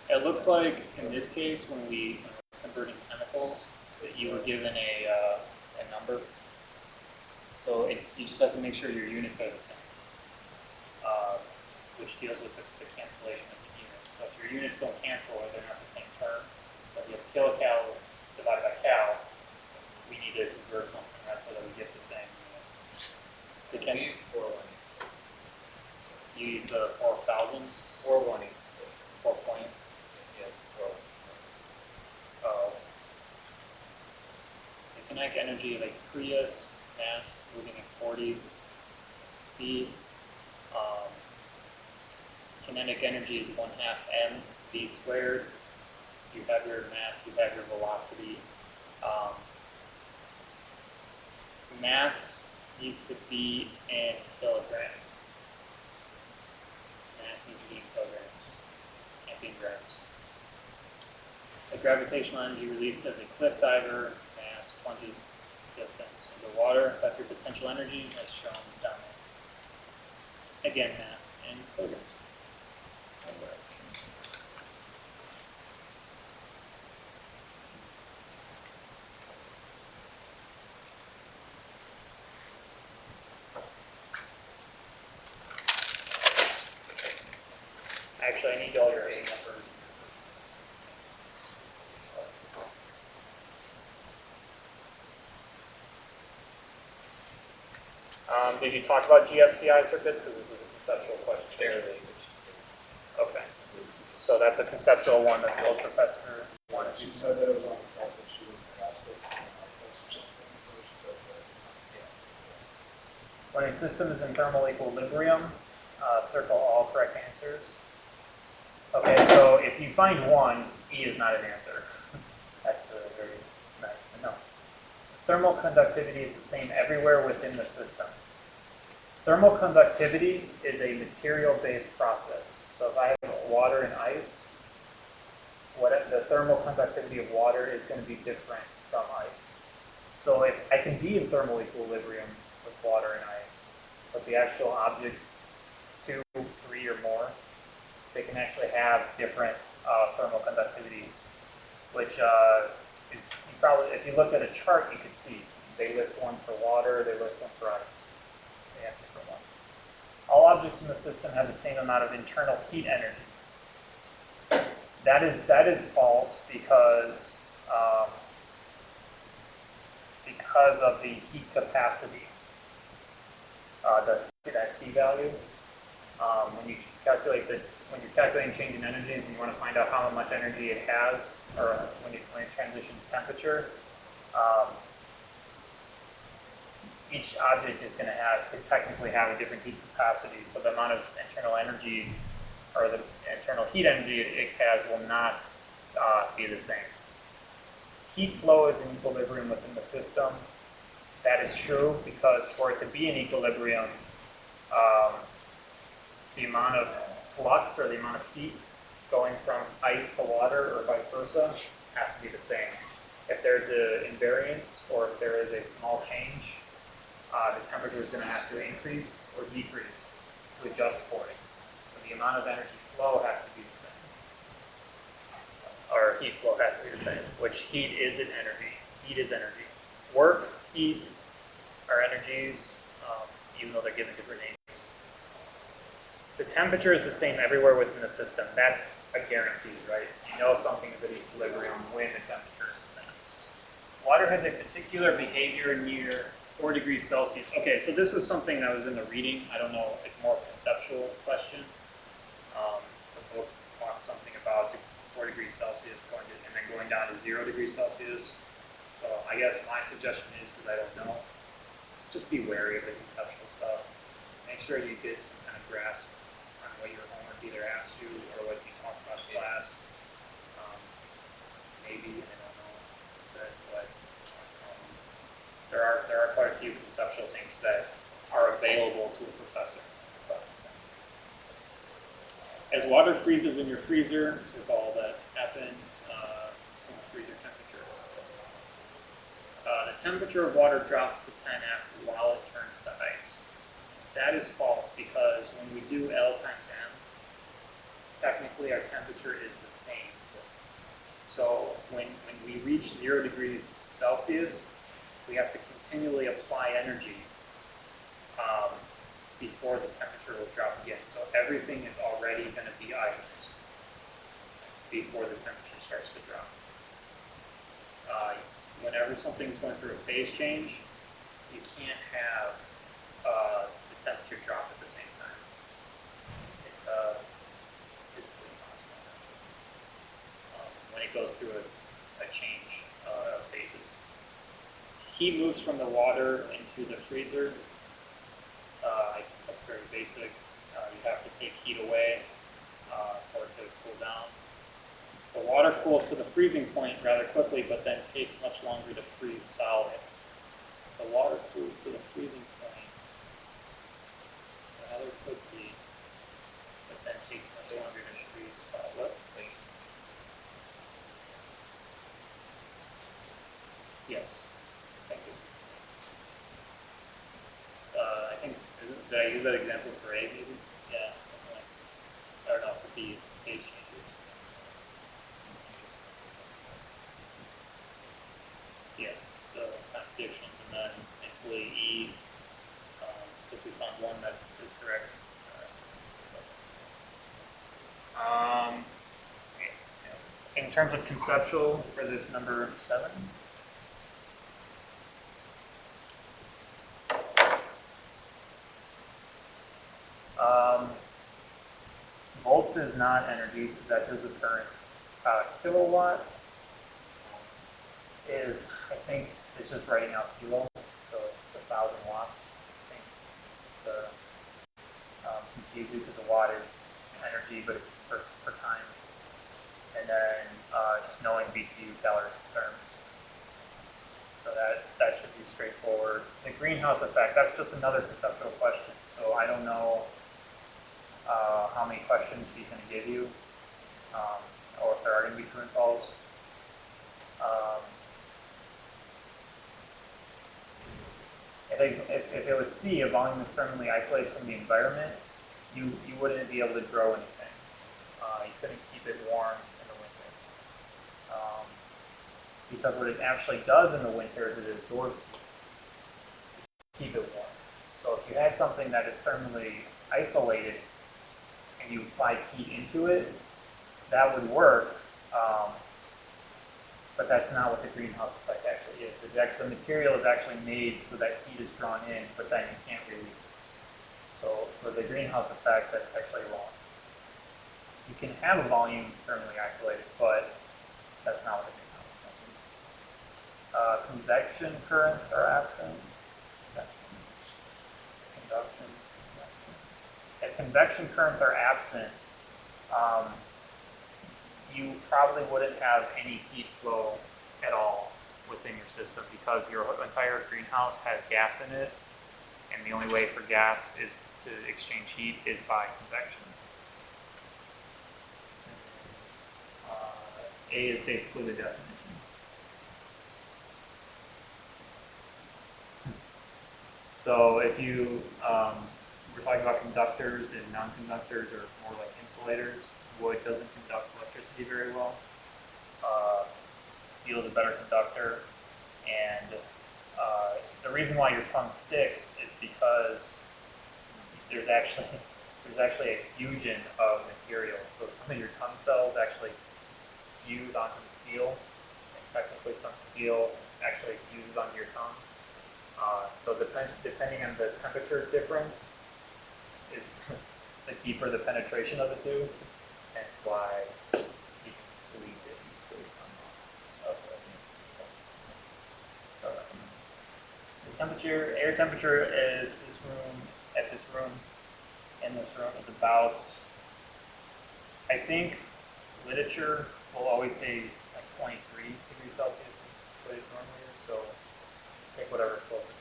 It looks like in this case, when we're converting chemicals, that you were given a number. So you just have to make sure your units are the same, which deals with the cancellation of the units. So if your units don't cancel or they're not the same term, so if you have kilocal divided by cal, we need to convert something, right, so that we get the same units. We use 4186. You use the 4,000, 4186. 4 point. Yes, 4. The kinetic energy, like Prius, mass, moving at 40 speed. Kinetic energy is 1/2 mv squared. You have your mass, you have your velocity. Mass needs to be in kilograms. Mass needs to be in kilograms, can't be in grams. The gravitational energy released as a cliff diver, mass plunges distance into water. That's your potential energy as shown down there. Again, mass in kilograms. Actually, I need all your A numbers. Did you talk about GFCI circuits? Because this is a conceptual question. Barely. Okay. So that's a conceptual one that the old professor wanted. She said that it was on the test that she was asked us. When a system is in thermal equilibrium, circle all correct answers. Okay, so if you find one, E is not an answer. That's very nice to know. Thermal conductivity is the same everywhere within the system. Thermal conductivity is a material-based process. So if I have water and ice, the thermal conductivity of water is going to be different from ice. So if I can be in thermal equilibrium with water and ice, but the actual objects, 2, 3, or more, they can actually have different thermal conductivities, which if you looked at a chart, you could see. They list one for water, they list one for ice. They have different ones. All objects in the system have the same amount of internal heat energy. That is false because of the heat capacity. That C value. When you're calculating change in energies and you want to find out how much energy it has, or when it transitions temperature, each object is going to technically have a different heat capacity. So the amount of internal energy or the internal heat energy it has will not be the same. Heat flow is in equilibrium within the system. That is true because for it to be in equilibrium, the amount of flux or the amount of heat going from ice to water or vice versa has to be the same. If there's an invariance or if there is a small change, the temperature is going to have to increase or decrease to adjust for it. So the amount of energy flow has to be the same. Or heat flow has to be the same, which heat is an energy. Heat is energy. Work, heat are energies, even though they're given different names. The temperature is the same everywhere within the system. That's a guarantee, right? You know something is at equilibrium when the temperature is the same. Water has a particular behavior near 4 degrees Celsius. Okay, so this was something that was in the reading. I don't know, it's more a conceptual question. The book talks something about 4 degrees Celsius and then going down to 0 degrees Celsius. So I guess my suggestion is, because I don't know, just be wary of the conceptual stuff. Make sure you get some kind of grasp on what your homework either asks you or what you talked about in class. Maybe, I don't know what it said, but there are quite a few conceptual things that are available to a professor. As water freezes in your freezer, so all that happened, freezer temperature. The temperature of water drops to 10 after while it turns to ice. That is false because when we do L times M, technically our temperature is the same. So when we reach 0 degrees Celsius, we have to continually apply energy before the temperature will drop again. So everything is already going to be ice before the temperature starts to drop. Whenever something's going through a phase change, you can't have the temperature drop at the same time. It's physically impossible. When it goes through a change of phases. Heat moves from the water into the freezer. That's very basic. You have to take heat away for it to cool down. The water cools to the freezing point rather quickly, but then takes much longer to freeze solid. The water cools to the freezing point rather quickly, but then takes much longer to freeze solid. Yes. Thank you. I think, did I use that example for A maybe? Yeah, something like, I don't know, for B, phase changes. Yes, so contradictions, and then thankfully E, because we found one that is correct. In terms of conceptual, for this number 7, volts is not energy because that does the currents. Kilowatt is, I think, it's just writing out kilo, so it's 1,000 watts. I think confused because a watt is energy, but it's per time. And then just knowing BTU calories terms. So that should be straightforward. The greenhouse effect, that's just another conceptual question. So I don't know how many questions she's going to give you, or if there are going to be true and false. If it was C, a volume is thermally isolated from the environment, you wouldn't be able to grow anything. You couldn't keep it warm in the winter. Because what it actually does in the winter is it absorbs heat to keep it warm. So if you had something that is thermally isolated and you apply heat into it, that would work, but that's not what the greenhouse effect actually is. The material is actually made so that heat is drawn in, but then you can't release it. So for the greenhouse effect, that's actually wrong. You can have a volume thermally isolated, but that's not what the greenhouse effect is. Convection currents are absent. Conduction. If convection currents are absent, you probably wouldn't have any heat flow at all within your system because your entire greenhouse has gas in it, and the only way for gas is to exchange heat is by convection. A is basically the definition. So if you we're talking about conductors and non-conductors, or more like insulators, wood doesn't conduct electricity very well. Steel is a better conductor, and the reason why your tongue sticks is because there's actually a fusion of material. So some of your tongue cells actually fuse onto the steel, and technically some steel actually fuses onto your tongue. So depending on the temperature difference, is the deeper the penetration of the tube. That's why you can bleed it through your tongue. The temperature, air temperature is in this room is about, I think literature will always say like 23 degrees Celsius is what it normally is, so take whatever is closer to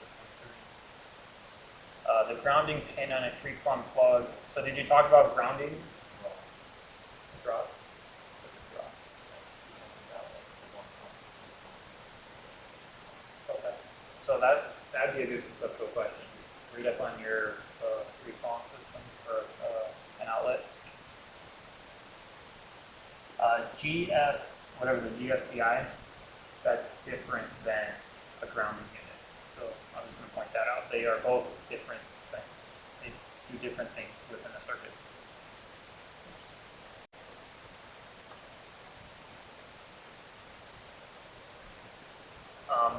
23. The grounding pin on a 3-prong plug. So did you talk about grounding? Drop. Okay. So that'd be a good conceptual question. Read up on your 3-prong system or an outlet. GF, whatever the GFCI, that's different than a grounding unit. So I'm just going to point that out. They are both different things. They do different things within a circuit.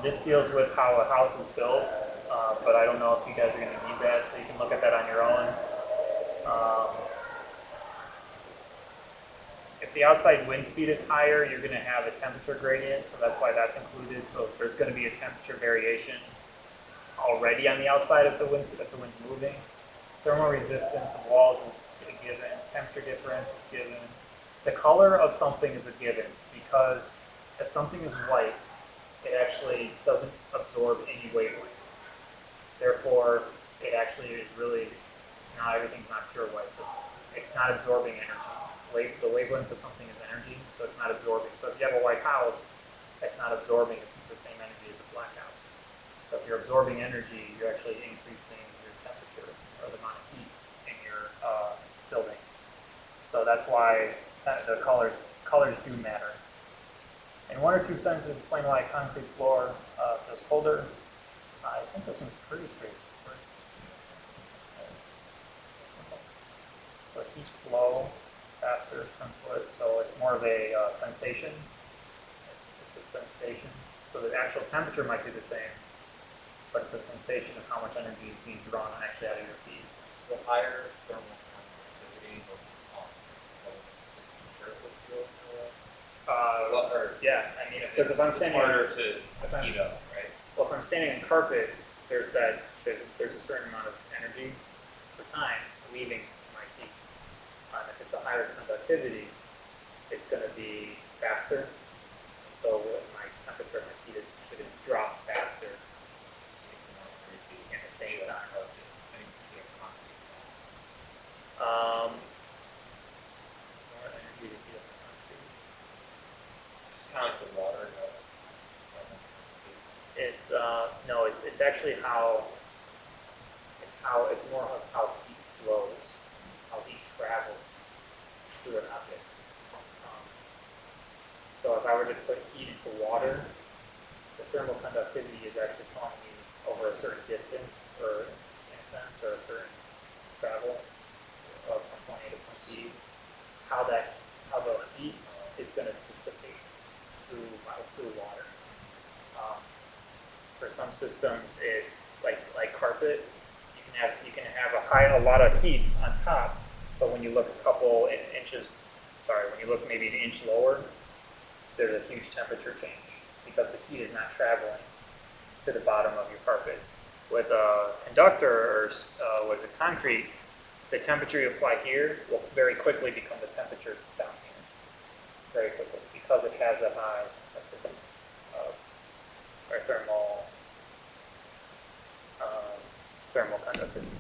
This deals with how a house is built, but I don't know if you guys are going to need that, so you can look at that on your own. If the outside wind speed is higher, you're going to have a temperature gradient, so that's why that's included. So there's going to be a temperature variation already on the outside if the wind's moving. Thermal resistance of walls is a given. Temperature difference is given. The color of something is a given because if something is white, it actually doesn't absorb any wavelength. Therefore, it actually is really not everything's not pure white. It's not absorbing energy. The wavelength of something is energy, so it's not absorbing. So if you have a white house, it's not absorbing the same energy as a black house. So if you're absorbing energy, you're actually increasing your temperature or the amount of heat in your building. So that's why the colors do matter. In 1 or 2 sentences, explain why a concrete floor feels colder. I think this one's pretty straightforward. So heat flow faster per foot, so it's more of a sensation. It's a sensation. So the actual temperature might be the same, but it's a sensation of how much energy is being drawn actually out of your feet. So higher thermal conductivity or Yeah, I mean, because if I'm It's standing, harder to if I'm- heat up, right? well, if I'm standing on carpet, there's a certain amount of energy per time leaving my heat. If it's a higher conductivity, it's going to be faster. And so my temperature, my heat is going to drop faster at the same time. More energy to heat up the concrete. It's kind of like the water. It's no, it's actually it's more of how heat flows, how heat travels through an object. Um, so if I were to put heat into water, the thermal conductivity is actually telling me over a certain distance, or in a sense, or a certain travel of from point A to point B, how the heat is going to dissipate through water. For some systems, it's like carpet. You can have a lot of heat on top, but when you look when you look maybe an inch lower, there's a huge temperature change because the heat is not traveling to the bottom of your carpet. With a conductor or with a concrete, the temperature you apply here will very quickly become the temperature down here, very quickly, because it has a high or thermal conductivity.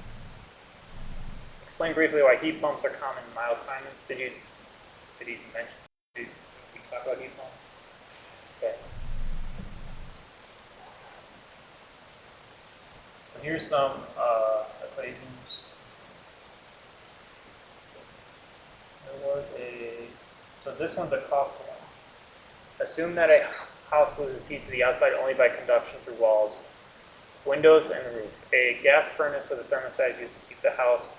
Explain briefly why heat pumps are common in mild climates. Did you mention? Did we talk about heat pumps? Okay. So here's some equations. So this one's a cost one. Assume that a house loses heat to the outside only by conduction through walls, windows, and the roof. A gas furnace with a thermostat is used to keep the house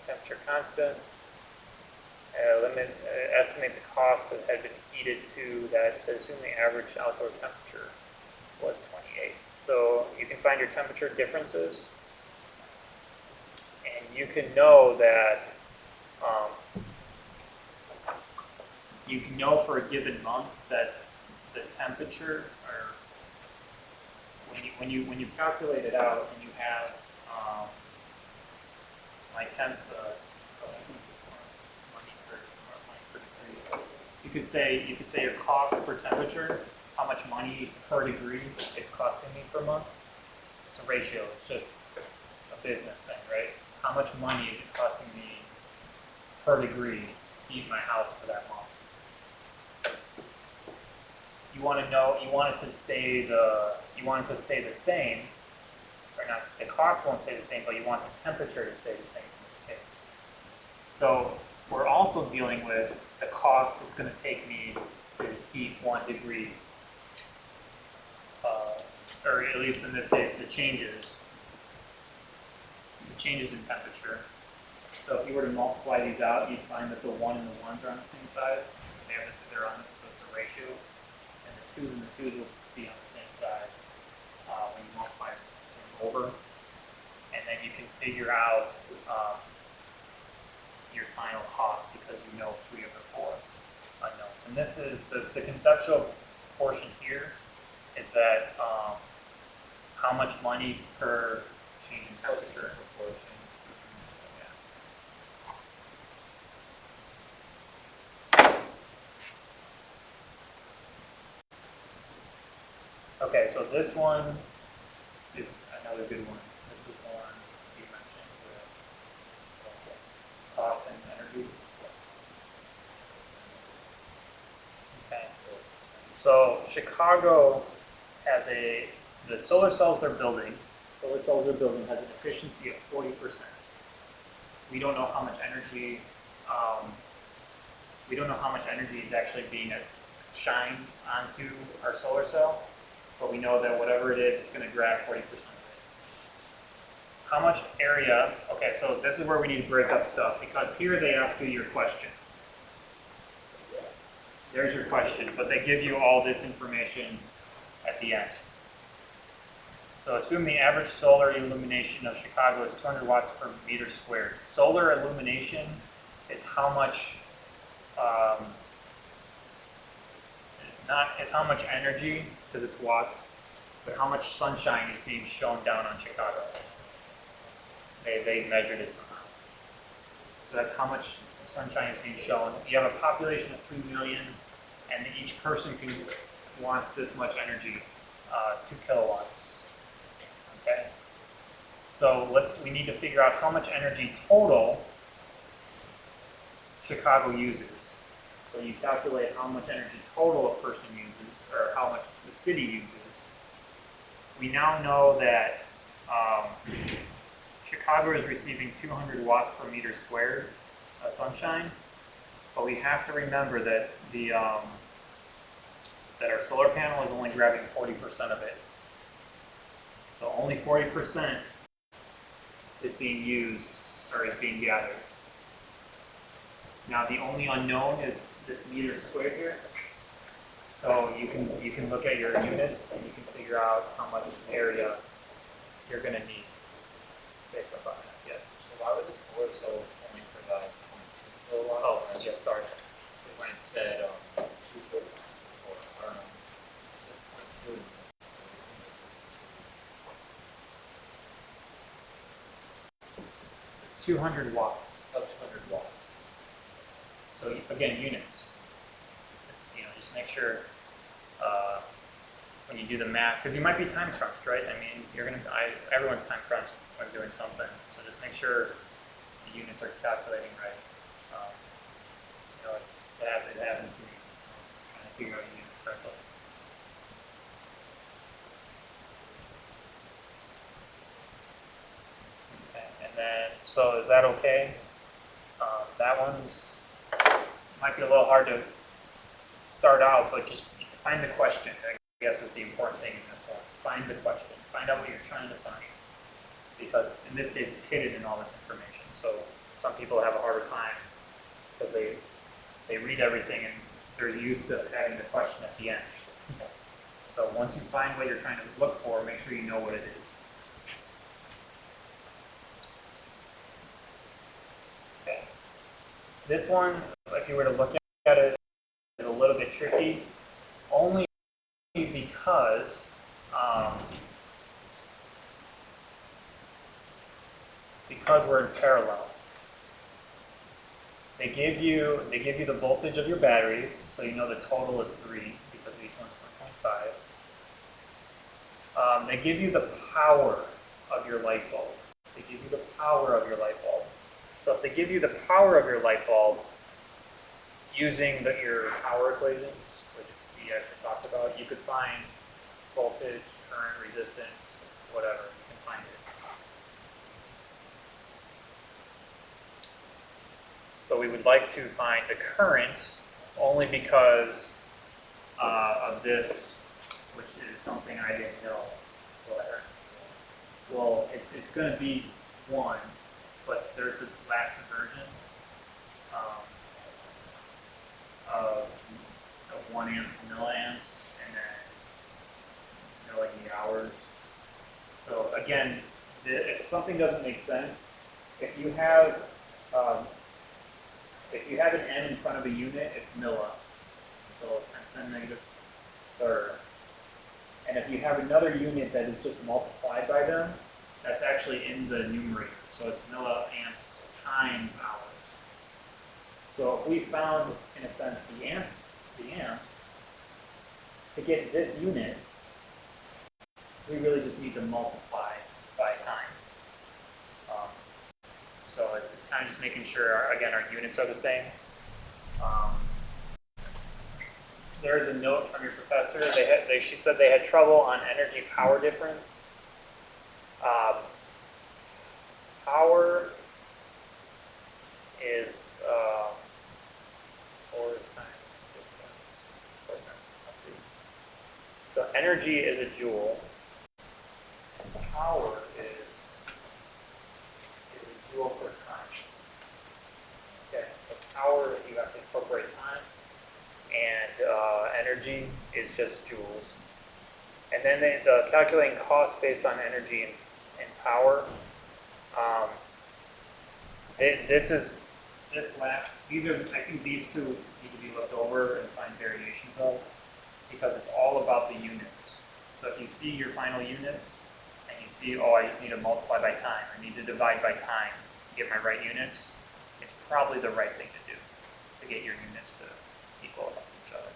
temperature constant. Estimate the cost that had been heated to that. So assume the average outdoor temperature was 28. So you can find your temperature differences, and you can know that you can know for a given month that the temperature, or when you calculate it out and you have my temp, you could say your cost per temperature, how much money per degree it's costing me per month. It's a ratio. It's just a business thing, right? How much money is it costing me per degree to heat my house for that month? You want to know. You want it to stay the same, or not? The cost won't stay the same, but you want the temperature to stay the same in this case. So we're also dealing with the cost it's going to take me to heat 1 degree, or at least in this case, the changes in temperature. So if you were to multiply these out, you'd find that the 1 and the 1s are on the same side. They're on the ratio, and the 2s and the 2s will be on the same side when you multiply them over. And then you can figure out your final cost because you know 3 of the 4 unknowns. And this is the conceptual portion here is that how much money per change in temperature. Okay, so this one is another good one. This is one you mentioned with cost and energy. Okay. So Chicago has the solar cells they're building has an efficiency of 40%. We don't know how much energy is actually being shined onto our solar cell, but we know that whatever it is, it's going to grab 40% of it. How much area? Okay, so this is where we need to break up stuff because here they ask you your question. There's your question, but they give you all this information at the end. So assume the average solar illumination of Chicago is 200 watts per meter squared. Solar illumination is how much not as how much energy, because it's watts, but how much sunshine is being shown down on Chicago. They measured it somehow. So that's how much sunshine is being shown. You have a population of 3 million, and each person wants this much energy, 2 kilowatts. Okay. So we need to figure out how much energy total Chicago uses. So you calculate how much energy total a person uses, or how much the city uses. We now know that Chicago is receiving 200 watts per meter squared of sunshine, but we have to remember that that our solar panel is only grabbing 40% of it. So only 40% is being used, or is being gathered. Now the only unknown is this meter squared here. So you can look at your units and you can figure out how much area you're going to need based upon that. Yes. So why would the solar cells only provide 0.2 kilowatts? Oh, yes, sorry. When it said 2 kilowatts, or I don't know, 0.2. 200 watts. Of 200 watts. So again, units. Just make sure when you do the math, because you might be time crunched, right? I mean, everyone's time crunched when doing something. So just make sure the units are calculating right. It happens to me. Trying to figure out units correctly. Okay, and then, so is that okay? That one's might be a little hard to start out, but just find the question, I guess, is the important thing in this one. Find the question. Find out what you're trying to find. Because in this case, it's hidden in all this information. So some people have a harder time because they read everything and they're used to having the question at the end. So once you find what you're trying to look for, make sure you know what it is. Okay. This one, if you were to look at it, is a little bit tricky, only because we're in parallel. They give you the voltage of your batteries, so you know the total is 3 because each one's 1.5. They give you the power of your light bulb. They give you the power of your light bulb. So if they give you the power of your light bulb using your power equations, which we actually talked about, you could find voltage, current, resistance, whatever. You can find it. So we would like to find the current only because of this, which is something I didn't know. Well, it's going to be 1, but there's this last version of 1 amp to milliamps, and then millihours. So again, if something doesn't make sense, if you have an n in front of a unit, it's milli. So times 10 3rd. And if you have another unit that is just multiplied by them, that's actually in the numerator. So it's milliamps times hours. So if we found, in a sense, the amps, to get this unit, we really just need to multiply by time. So it's kind of just making sure, again, our units are the same. There's a note from your professor. She said they had trouble on energy power difference. Power is force times distance. So energy is a joule. Power is a joule per time. Okay, so power, you have to incorporate time, and energy is just joules. And then the calculating cost based on energy and power. I think these two need to be looked over and find variations of. because it's all about the units. So if you see your final units, and you see, oh, I just need to multiply by time, I need to divide by time to get my right units, it's probably the right thing to do to get your units to equal each other.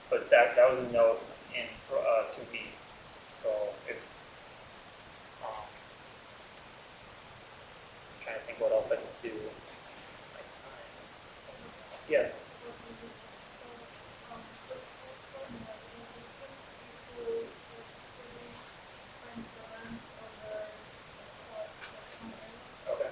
But that was a note in to me. So if I'm trying to think what else I can do. Yes. Okay.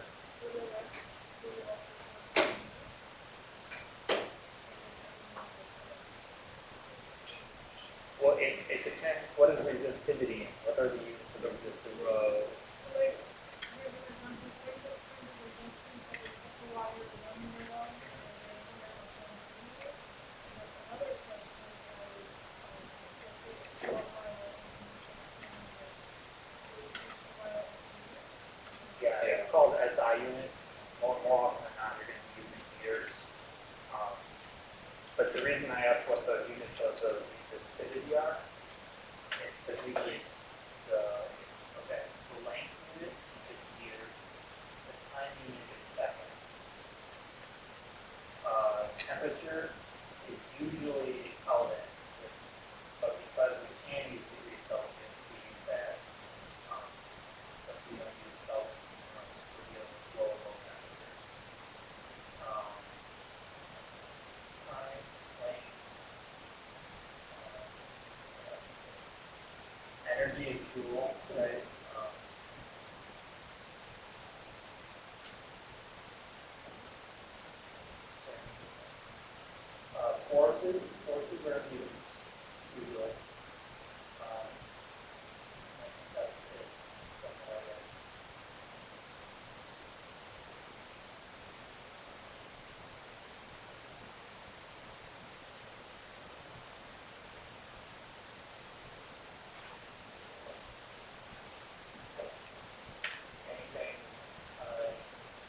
Well, it depends. What is resistivity? What are the units of resistivity? Yeah, it's called SI units. More often than not, you're going to be using meters. But the reason I asked what the units of the resistivity are is because we use the length unit is meters, the time unit is seconds. Temperature is usually Kelvin, but because we can use degrees Celsius, we use that. But we don't use Kelvin unless we're dealing with low temperatures. Time, length, energy is joule, right? Forces are newtons, usually. That's it. Something like that. Anything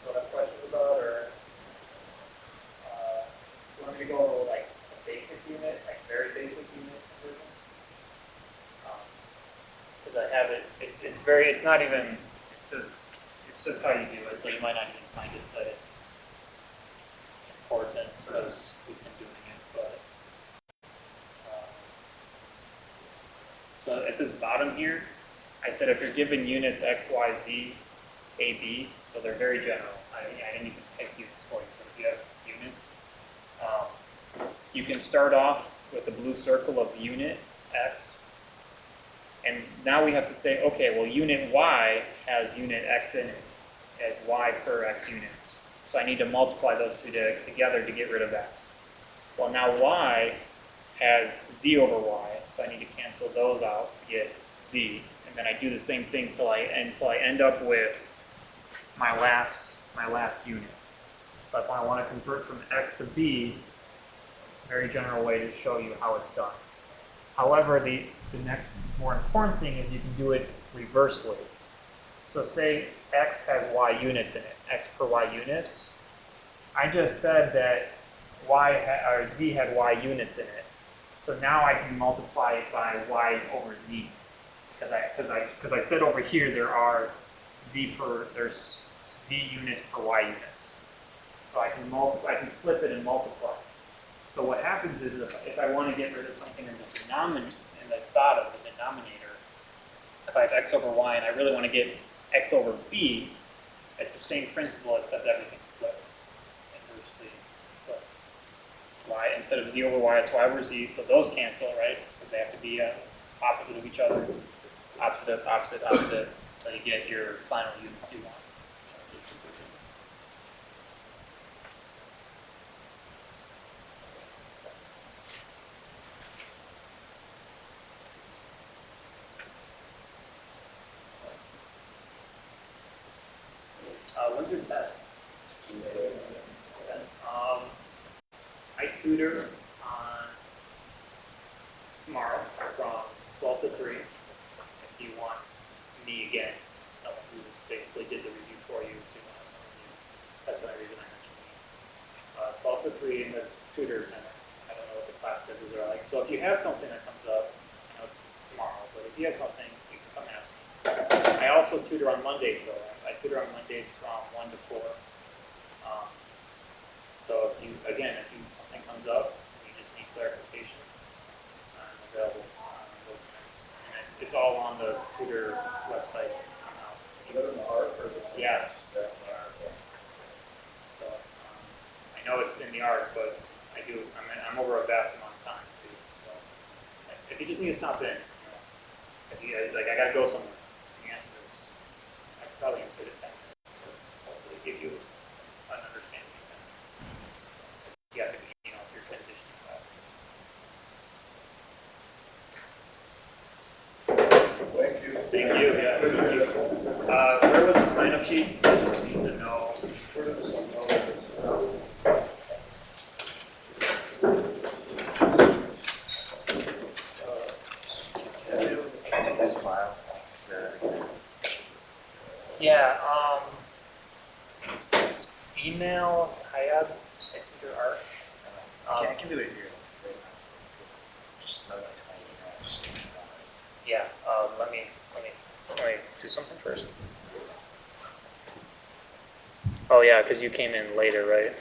you have questions about, or you want me to go over like a basic unit, like very basic unit conversion? Because I have it. It's not even. It's just how you do it. So you might not even find it that it's important because we've been doing it. But so at this bottom here, I said if you're given units X, Y, Z, A, B, so they're very general. I didn't even pick units for you, but if you have units, you can start off with the blue circle of unit X. And now we have to say, okay, well, unit Y has unit X in it as Y per X units. So I need to multiply those two together to get rid of X. Well, now Y has Z over Y, so I need to cancel those out to get Z. And then I do the same thing until I end up with my last unit. So if I want to convert from X to B, very general way to show you how it's done. However, the next more important thing is you can do it reversely. So say X has Y units in it, X per Y units. I just said that Z had Y units in it. So now I can multiply it by Y over Z. Because I said over here there's Z units per Y units. So I can flip it and multiply. So what happens is if I want to get rid of something in the denominator, in the bottom, the denominator, if I have X over Y and I really want to get X over B, it's the same principle except everything's flipped. Inversely flipped. Y instead of Z over Y, it's Y over Z, so those cancel, right? Because they have to be opposite of each other. Opposite, opposite, opposite, so you get your final units you want. When's your test? Okay. I tutor on tomorrow from 12 to 3. If you want me again, someone who basically did the review for you, so you want someone new. That's the only reason I mentioned me. 12 to to 3 in the tutor center. I don't know what the class schedules are like. So if you have something that comes up, I know it's tomorrow, but if you have something, you can come ask me. I also tutor on Mondays though. I tutor on Mondays from 1 to 4. So if something comes up, you just need clarification, I'm available on those times. And it's all on the tutor website somehow. Is that in the art or the? Yeah. That's in the art. So I know it's in the art, but I'm over a vast amount of time too. So if you just need to stop in, if you like, I gotta go somewhere. The answer is I could probably answer it in 10 minutes. So hopefully give you an understanding in 10 minutes. You have to, if you're transitioning class. Thank you. Thank you. Yeah. Thank you. Where was the sign-up sheet? I just need to know. Where does this one go? This file, the exam. Yeah. Email Hayab at Tutor Art. I can do it here. Just log into my email. Just change it on. Yeah. Let me do something first. Oh yeah, because you came in later, right?